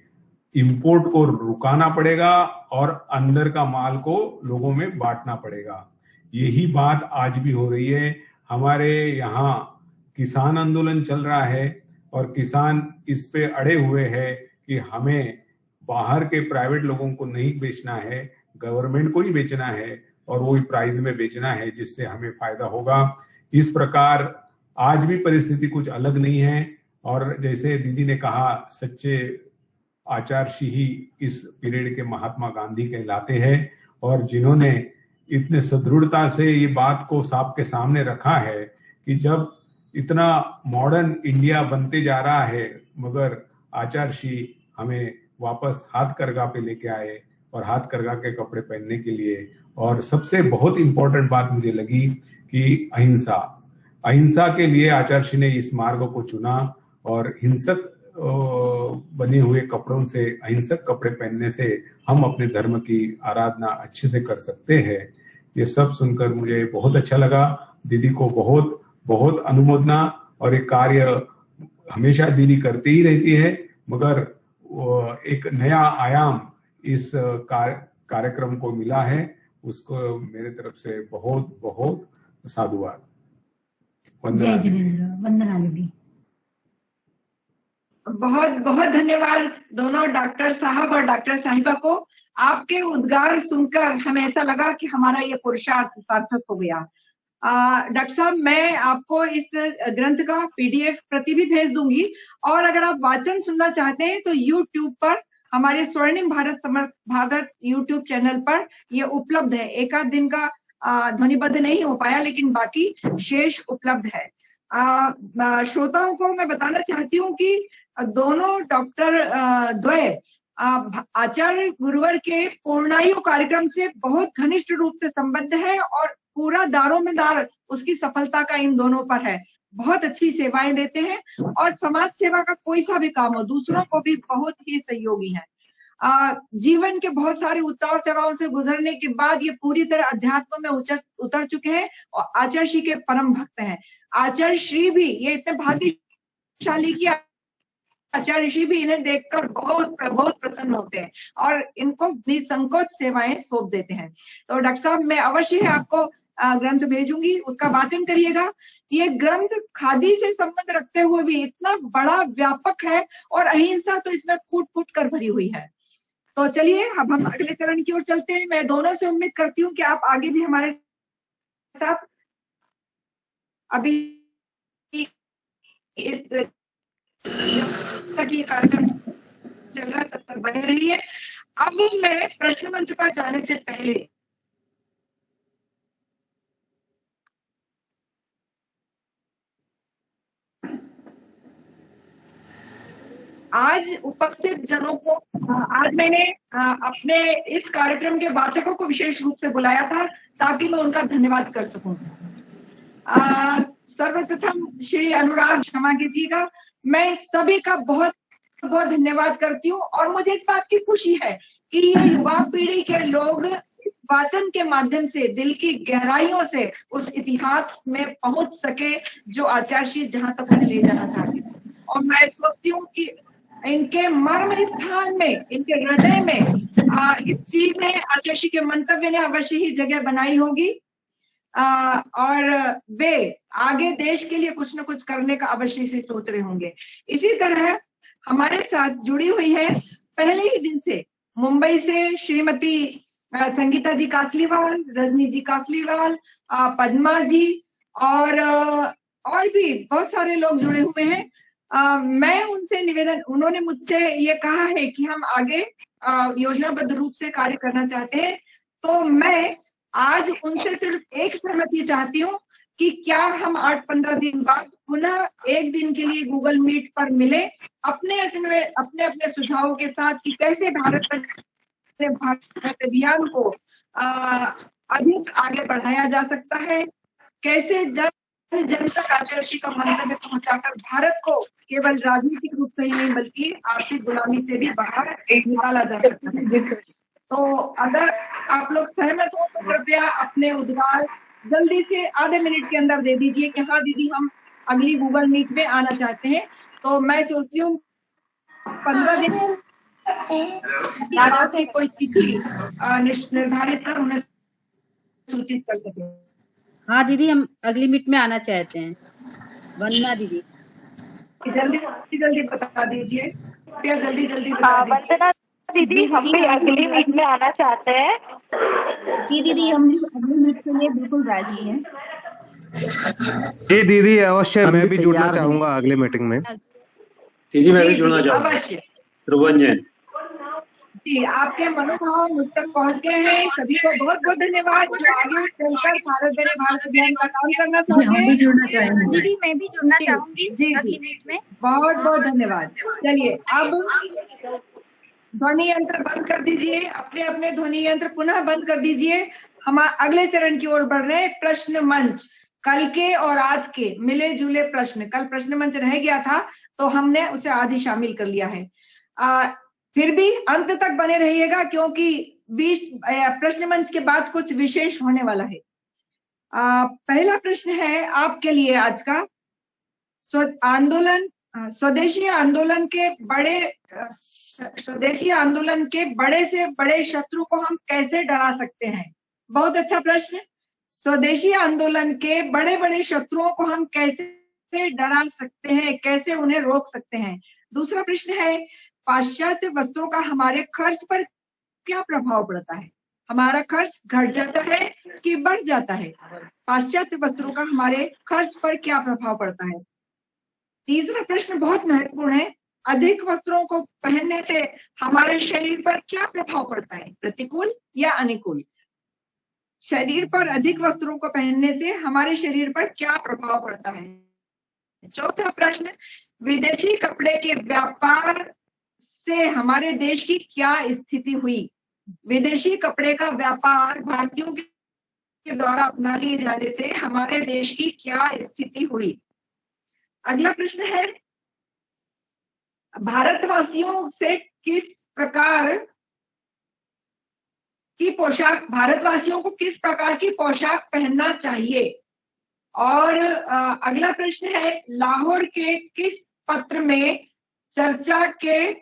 इंपोर्ट को रुकाना पड़ेगा और अंदर का माल को लोगों में बांटना पड़ेगा। यही बात आज भी हो रही है। हमारे यहाँ किसान आंदोलन चल रहा है और किसान इस पे अड़े हुए हैं कि हमें बाहर के प्राइवेट लोगों को नहीं बेचना है, गवर्नमेंट को ही बेचना है और वही प्राइस में बेचना है, जिससे हमें फायदा होगा। इस प्रकार आज भी परिस्थिति कुछ अलग नहीं है और जैसे दीदी ने कहा, सच्चे आचार्य ही इस पीरियड के महात्मा गांधी कहलाते हैं और जिन्होंने इतने सुदृढ़ता से ये बात को सबके सामने रखा है कि जब इतना मॉडर्न इंडिया बनते जा रहा है मगर आचार्य हमें वापस हाथ करगा पे लेके आए और हाथ करगा के कपड़े पहनने के लिए। और सबसे बहुत इंपॉर्टेंट बात मुझे लगी कि अहिंसा के लिए आचार्य ने इस मार्ग को चुना और हिंसक बने हुए कपड़ों से, अहिंसक कपड़े पहनने से हम अपने धर्म की आराधना अच्छे से कर सकते हैं। ये सब सुनकर मुझे बहुत अच्छा लगा। दीदी को बहुत बहुत अनुमोदना, और ये कार्य हमेशा दीदी करती ही रहती है, मगर एक नया आयाम इस कार्यक्रम को मिला है, उसको मेरे तरफ से बहुत बहुत साधुवाद। जय जिनेंद्र। वंदना दीदी। बहुत बहुत धन्यवाद दोनों डॉक्टर साहब और डॉक्टर साहिबा को। आपके उद्गार सुनकर हमें ऐसा लगा कि हमारा ये पुरुषार्थ सार्थक हो गया। डॉक्टर साहब, मैं आपको इस ग्रंथ का PDF प्रति भी भेज दूंगी, और अगर आप वाचन सुनना चाहते हैं तो YouTube पर हमारे स्वर्णिम भारत समर्थ भारत YouTube चैनल पर ये उपलब्ध है। एक आध दिन का ध्वनिबद्ध नहीं हो पाया, लेकिन बाकी शेष उपलब्ध है। श्रोताओं को मैं बताना चाहती हूँ कि दोनों डॉक्टर द्वय आचार्य गुरुवर के पूर्णायु कार्यक्रम से बहुत घनिष्ठ रूप से संबद्ध है और पूरा दारोमदार उसकी सफलता का इन दोनों पर है। बहुत अच्छी सेवाएं देते हैं और समाज सेवा का कोई सा भी काम हो, दूसरों को भी बहुत ही सहयोगी है। जीवन के बहुत सारे उतार चढ़ाव से गुजरने के बाद ये पूरी तरह अध्यात्म में उतर चुके हैं और आचार्य श्री के परम भक्त हैं। आचार्य श्री भी ये इतने भाग्यशाली कि आचार्य श्री भी इन्हें देखकर बहुत बहुत प्रसन्न होते हैं और इनको निसंकोच सेवाएं सौंप देते हैं। तो डॉक्टर साहब, मैं अवश्य आपको ग्रंथ भेजूंगी, उसका वाचन करिएगा। ये ग्रंथ खादी से संबंध रखते हुए भी इतना बड़ा व्यापक है और अहिंसा तो इसमें फूट फूट कर भरी हुई है। तो चलिए अब हम अगले चरण की ओर चलते हैं। मैं दोनों से उम्मीद करती हूँ कि आप आगे भी हमारे साथ अभी इस तक ये कार्यक्रम चल रहा है तब तक बने रहिए। अब मैं प्रश्न मंच पर जाने से पहले आज उपस्थित जनों को आज मैंने अपने इस कार्यक्रम के वाचकों को विशेष रूप से बुलाया था ताकि मैं उनका धन्यवाद कर सकूं। सर्वप्रथम श्री अनुराग, क्षमा कीजिएगा, मैं सभी का बहुत बहुत धन्यवाद करती हूँ और मुझे इस बात की खुशी है कि ये युवा पीढ़ी के लोग इस वाचन के माध्यम से दिल की गहराइयों से उस इतिहास में पहुंच सके जो आचार्य जहां तक उन्हें ले जाना चाहते थे। और मैं सोचती हूँ कि इनके मर्म स्थान में, इनके हृदय में इस चीज ने, आचार्य के मंतव्य ने अवश्य ही जगह बनाई होगी और वे आगे देश के लिए कुछ न कुछ करने का अवश्य से सोच रहे होंगे। इसी तरह हमारे साथ जुड़ी हुई है पहले ही दिन से मुंबई से श्रीमती संगीता जी कासलीवाल, रजनी जी कासलीवाल, पद्मा जी और भी बहुत सारे लोग जुड़े हुए हैं। मैं उनसे निवेदन, उन्होंने मुझसे ये कहा है कि हम आगे योजनाबद्ध रूप से कार्य करना चाहते हैं, तो मैं आज उनसे सिर्फ एक सहमति चाहती हूँ कि क्या हम 8-15 दिन बाद पुनः एक दिन के लिए गूगल मीट पर मिले अपने अपने सुझावों के साथ कि कैसे भारत अभियान को अधिक आगे बढ़ाया जा सकता है, कैसे जन जनता कार्यदर्शी का मंतव्य पहुंचाकर भारत को केवल राजनीतिक रूप से ही नहीं बल्कि आर्थिक गुलामी से भी बाहर निकाला जा सकता है। तो अगर आप लोग सहमत हो तो कृपया अपने उद्गार जल्दी से आधे मिनट के अंदर दे दीजिए कि हाँ दीदी हम अगली गूगल मीट में आना चाहते हैं। तो मैं सोचती हूँ 15 दिन की कोई तिथि निर्धारित कर उन्हें सूचित कर सके। हाँ दीदी हम अगली मीट में आना चाहते हैं। वंदना दीदी जल्दी बता दीजिए, कृपया जल्दी बता दीजिए। वंदना दीदी हम भी अगली मीट में आना चाहते हैं। जी दीदी हम अगली मीट के लिए बिल्कुल राजी हैं। जी दीदी अवश्य, मैं भी जुड़ना चाहूंगा अगले मीटिंग में। दीदी मैं भी जुड़ना चाहूँगा। ध्रुवंजन जी, आपके मनोभाव मुझ तक पहुँच गए हैं। सभी को बहुत बहुत धन्यवाद जो आगे चलकर भारत बने भारत अभियान का काम करना चाहते हैं। दीदी मैं भी जुड़ना चाहूंगी अगली मीट में। बहुत बहुत धन्यवाद। चलिए अब ध्वनि यंत्र बंद कर दीजिए, अपने अपने ध्वनि यंत्र पुनः बंद कर दीजिए। हम अगले चरण की ओर बढ़ रहे हैं। प्रश्न मंच, कल के और आज के मिले जुले प्रश्न। कल प्रश्न मंच रह गया था तो हमने उसे आज ही शामिल कर लिया है। फिर भी अंत तक बने रहिएगा क्योंकि 20 प्रश्न मंच के बाद कुछ विशेष होने वाला है। पहला प्रश्न है आपके लिए आज का, स्वदेशी आंदोलन के बड़े से बड़े शत्रु को हम कैसे डरा सकते हैं। बहुत अच्छा प्रश्न। स्वदेशी आंदोलन के बड़े बड़े शत्रुओं को हम कैसे डरा सकते हैं, कैसे उन्हें रोक सकते हैं। दूसरा प्रश्न है पाश्चात्य वस्त्रों का हमारे खर्च पर क्या प्रभाव पड़ता है। हमारा खर्च घट जाता है कि बढ़ जाता है। पाश्चात्य वस्त्रों का हमारे खर्च पर क्या प्रभाव पड़ता है। तीसरा प्रश्न बहुत महत्वपूर्ण है, अधिक वस्त्रों को पहनने से हमारे शरीर पर क्या प्रभाव पड़ता है, प्रतिकूल या अनुकूल। शरीर पर अधिक वस्त्रों को पहनने से हमारे शरीर पर क्या प्रभाव पड़ता है। चौथा प्रश्न, विदेशी कपड़े के व्यापार से हमारे देश की क्या स्थिति हुई। विदेशी कपड़े का व्यापार भारतीयों के द्वारा अपना लिए जाने से हमारे देश की क्या स्थिति हुई। अगला प्रश्न है, भारतवासियों से किस प्रकार की पोशाक, भारतवासियों को किस प्रकार की पोशाक पहनना चाहिए। और अगला प्रश्न है, लाहौर के किस पत्र में चर्चा के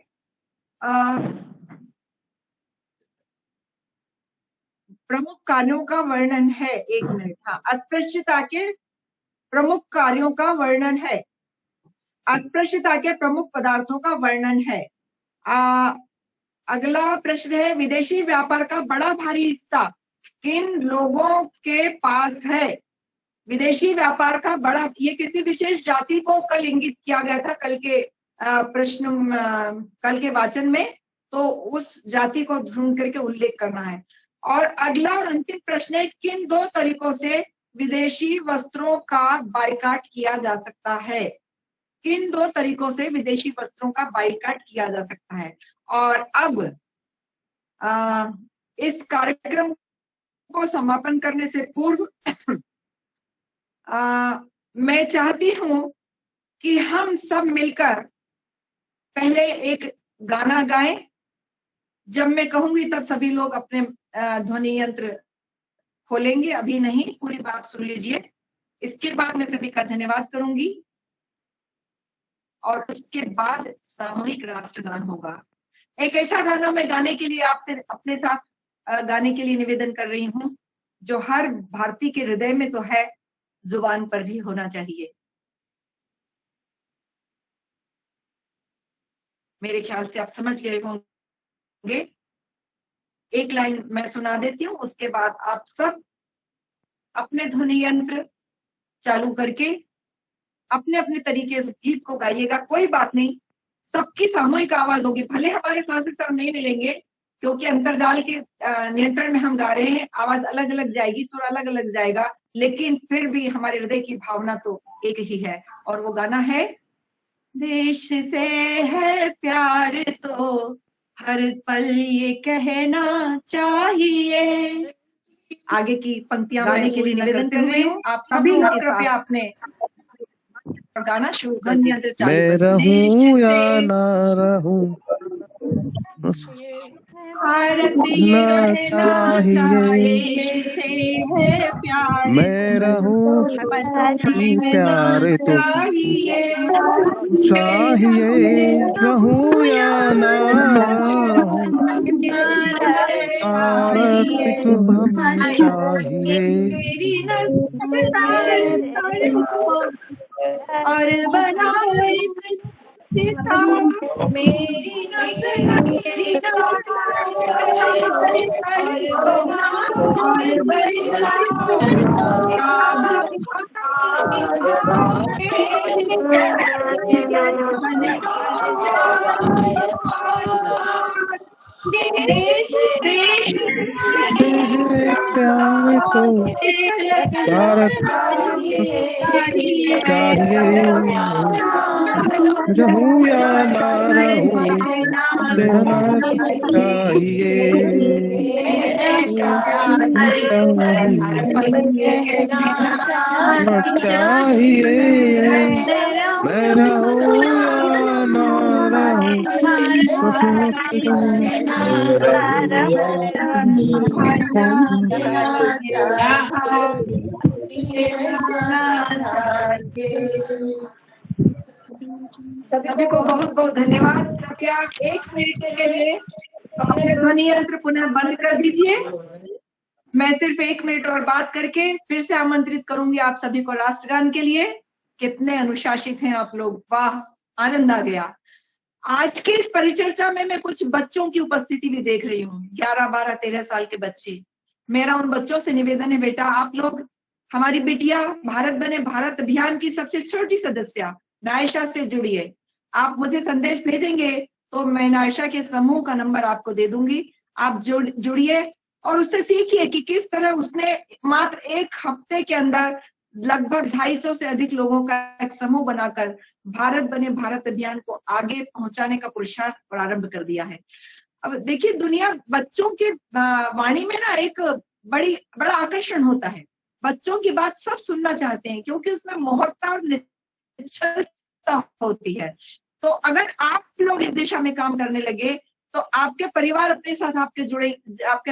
प्रमुख कार्यों का वर्णन है। एक मिनट, हाँ, अस्पृश्यता के प्रमुख कार्यों का वर्णन है, अस्पृश्यता के प्रमुख पदार्थों का वर्णन है। अगला प्रश्न है, विदेशी व्यापार का बड़ा भारी हिस्सा किन लोगों के पास है। विदेशी व्यापार का बड़ा, ये किसी विशेष जाति को कल इंगित किया गया था कल के कल के वाचन में, तो उस जाति को ढूंढ करके उल्लेख करना है। और अगला और अंतिम प्रश्न है, किन दो तरीकों से विदेशी वस्त्रों का बाइकाट किया जा सकता है। किन दो तरीकों से विदेशी वस्त्रों का बाइकाट किया जा सकता है। और अब इस कार्यक्रम को समापन करने से पूर्व मैं चाहती हूं कि हम सब मिलकर पहले एक गाना गाएं। जब मैं कहूंगी तब सभी लोग अपने ध्वनि यंत्र खोलेंगे, अभी नहीं, पूरी बात सुन लीजिए। इसके बाद मैं सभी का धन्यवाद करूंगी और उसके बाद सामूहिक राष्ट्रगान होगा। एक ऐसा गाना मैं गाने के लिए आपसे अपने साथ गाने के लिए निवेदन कर रही हूं जो हर भारतीय के हृदय में तो है, जुबान पर भी होना चाहिए। मेरे ख्याल से आप समझ गए होंगे। एक लाइन मैं सुना देती हूँ, उसके बाद आप सब अपने ध्वनि यंत्र चालू करके अपने अपने तरीके से गीत को गाइएगा। कोई बात नहीं, सबकी सामूहिक आवाज होगी। भले हमारे सांसद साहब नहीं मिलेंगे क्योंकि अंतर्जाल के नियंत्रण में हम गा रहे हैं, आवाज अलग अलग जाएगी, सुर अलग अलग जाएगा, लेकिन फिर भी हमारे हृदय की भावना तो एक ही है। और वो गाना है, देश से है प्यार तो हर पल ये कहना चाहिए, आगे की पंक्तियां गाने के लिए निवेदन कर रही हूँ। आप सभी लोग कृपया अपने गाना शुरू कर नियंत्रण चालू मैं कर दीजिए। रहूं या ना रहूं भारत ना रहना चाहिए, से है प्यारे, मैं रहूं जीना प्यारे तो चाहिए, चाहिए, रहूं या ना रहूं भारत को हम चाहिए। तेरी और बनाए पिता मेरी नस्ल मेरी देश देश प्यारे को भारत चाहिए, रहूं या ना रहूं रहना चाहिए, चाहिए, मैं रहूं या ना रहूं सभी को बहुत बहुत धन्यवाद। कृपया 1 मिनट के लिए अपने ध्वनि यंत्र पुनः बंद कर दीजिए। मैं सिर्फ 1 मिनट और बात करके फिर से आमंत्रित करूंगी आप सभी को राष्ट्रगान के लिए। कितने अनुशासित हैं आप लोग, वाह, आनंद आ गया। आज की इस परिचर्चा में मैं कुछ बच्चों की उपस्थिति भी देख रही हूँ, 11, 12, 13 साल के बच्चे। मेरा उन बच्चों से निवेदन है, बेटा आप लोग, हमारी बिटिया भारत बने भारत अभियान की सबसे छोटी सदस्य नायशा से जुड़िए। आप मुझे संदेश भेजेंगे तो मैं नायशा के समूह का नंबर आपको दे दूंगी। आप जुड़िए और उससे सीखिए कि किस तरह उसने मात्र 1 हफ्ते के अंदर लगभग 250 से अधिक लोगों का एक समूह बनाकर भारत बने भारत अभियान को आगे पहुंचाने का पुरुषार्थ प्रारंभ कर दिया है। अब देखिए, दुनिया बच्चों के वाणी में ना एक बड़ा आकर्षण होता है। बच्चों की बात सब सुनना चाहते हैं क्योंकि उसमें मोहकता और निश्चलता होती है। तो अगर आप लोग इस दिशा में काम करने लगे तो आपके परिवार अपने साथ आपके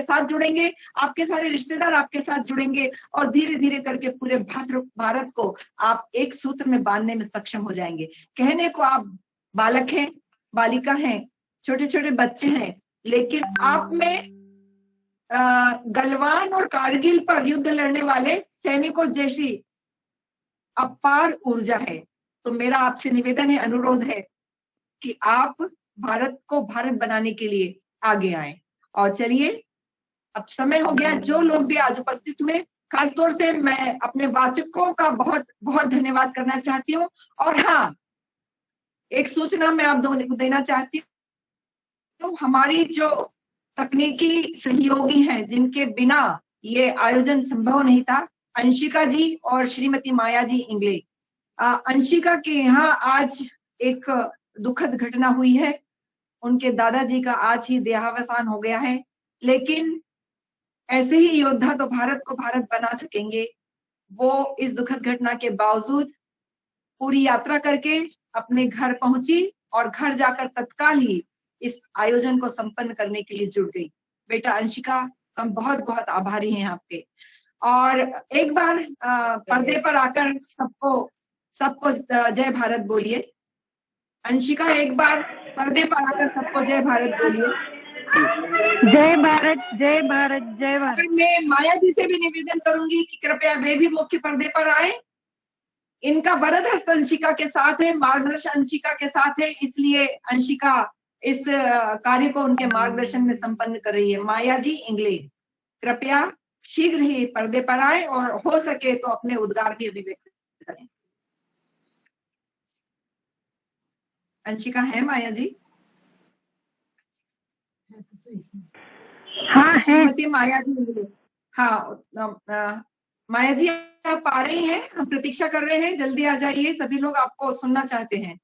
साथ जुड़ेंगे, आपके सारे रिश्तेदार आपके साथ जुड़ेंगे और धीरे धीरे करके पूरे भारत को आप एक सूत्र में बांधने में सक्षम हो जाएंगे। कहने को आप बालक हैं, बालिका हैं, छोटे छोटे बच्चे हैं, लेकिन आप में गलवान और कारगिल पर युद्ध लड़ने वाले सैनिकों जैसी अपार ऊर्जा है। तो मेरा आपसे निवेदन है, अनुरोध है कि आप भारत को भारत बनाने के लिए आगे आए। और चलिए, अब समय हो गया। जो लोग भी आज उपस्थित हुए, खासतौर से मैं अपने वाचकों का बहुत बहुत धन्यवाद करना चाहती हूँ। और हाँ, एक सूचना मैं आप दोनों को देना चाहती हूँ। हमारी जो तकनीकी सहयोगी हैं, जिनके बिना ये आयोजन संभव नहीं था, अंशिका जी और श्रीमती माया जी इंगले। अंशिका के यहाँ आज एक दुखद घटना हुई है। उनके दादाजी का आज ही देहावसान हो गया है, लेकिन ऐसे ही योद्धा तो भारत को भारत बना सकेंगे। वो इस दुखद घटना के बावजूद पूरी यात्रा करके अपने घर पहुंची और घर जाकर तत्काल ही इस आयोजन को संपन्न करने के लिए जुड़ गई। बेटा अंशिका, हम बहुत बहुत आभारी हैं आपके। और एक बार पर्दे पर आकर सबको जय भारत बोलिए। अंशिका, एक बार पर्दे पर आकर सबको जय भारत बोलिए। जय भारत, जय भारत, जय भारत। और मैं माया जी से भी निवेदन करूंगी कि कृपया वे भी मुख्य पर्दे पर आए। इनका वरद हस्त अंशिका के साथ है, मार्गदर्शन अंशिका के साथ है, इसलिए अंशिका इस कार्य को उनके मार्गदर्शन में संपन्न कर रही है। माया जी इंगले, कृपया शीघ्र ही पर्दे पर आए और हो सके तो अपने उद्गार भी अभिव्यक्त करें। अंशिका है माया जी? हाँ, श्रीमती माया जी। हाँ, माया जी आप आ रही हैं? हम प्रतीक्षा कर रहे हैं, जल्दी आ जाइए। सभी लोग आपको सुनना चाहते हैं।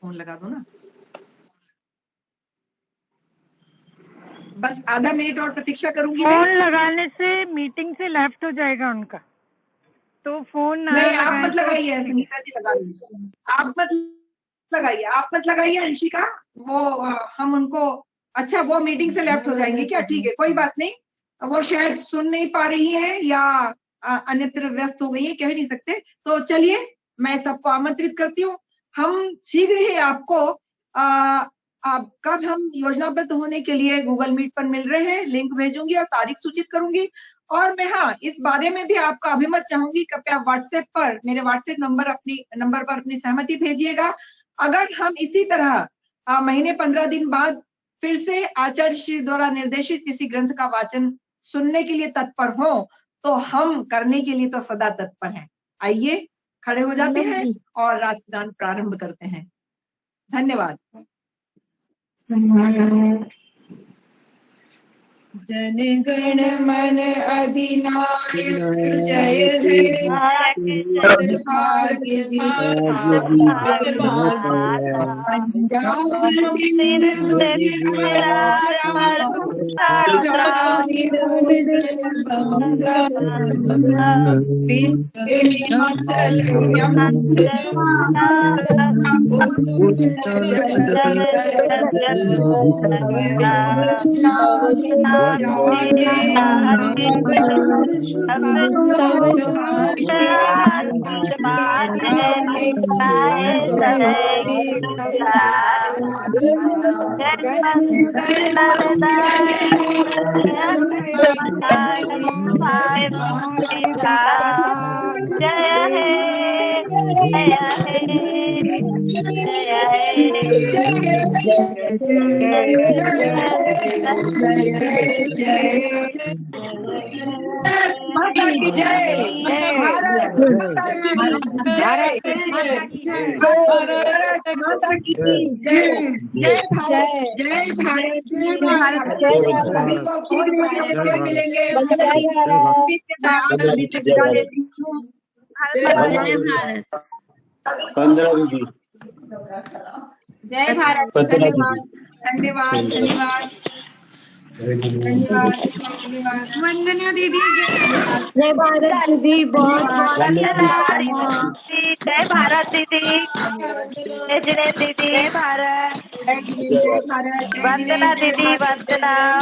फोन लगा दो ना। बस आधा मिनट और प्रतीक्षा करूंगी फोन मैं। लगाने से मीटिंग से लेफ्ट हो जाएगा उनका, तो फोन ना नहीं, आप लगाएं मत तो- लगाइए संगीता जी, लगा लीजिए। आप मत लगाइए अंशिका। वो हम उनको, अच्छा वो मीटिंग से लेफ्ट हो जाएंगे क्या? ठीक है, कोई बात नहीं। वो शायद सुन नहीं पा रही है या अन्यत्र व्यस्त हो गई है, कह नहीं सकते। तो चलिए, मैं सबको आमंत्रित करती हूँ। हम शीघ्र ही आपको कब हम योजनाबद्ध होने के लिए गूगल मीट पर मिल रहे हैं, लिंक भेजूंगी और तारीख सूचित करूंगी। और मैं इस बारे में भी आपका अभिमत चाहूंगी। कृपया व्हाट्सएप पर, मेरे व्हाट्सएप नंबर पर अपनी सहमति भेजिएगा। अगर हम इसी तरह महीने 15 दिन बाद फिर से आचार्य श्री द्वारा निर्देशित किसी ग्रंथ का वाचन सुनने के लिए तत्पर हो, तो हम करने के लिए तो सदा तत्पर हैं। आइए खड़े हो जाते हैं और राष्ट्रगान प्रारंभ करते हैं। धन्यवाद। जन गण मन अधिनायक जय हे, भाग्य पंजाब सिंध हिमाचल माता की जय, भारत माता की जय, भारत माता की जय, जय भारत, जय भारत, जय भारत, जय भारत। और मिलेंगे। पंद्रह दीदी, जय भारत। धन्यवाद, धन्यवाद, धन्यवाद, धन्यवाद, धन्यवाद। वंदना दीदी, जय भारत दीदी, बहुत बहुत जय भारत दीदी, जय जिनेन्द्र दीदी, जय भारत, जय भारत, वंदना दीदी, वंदना।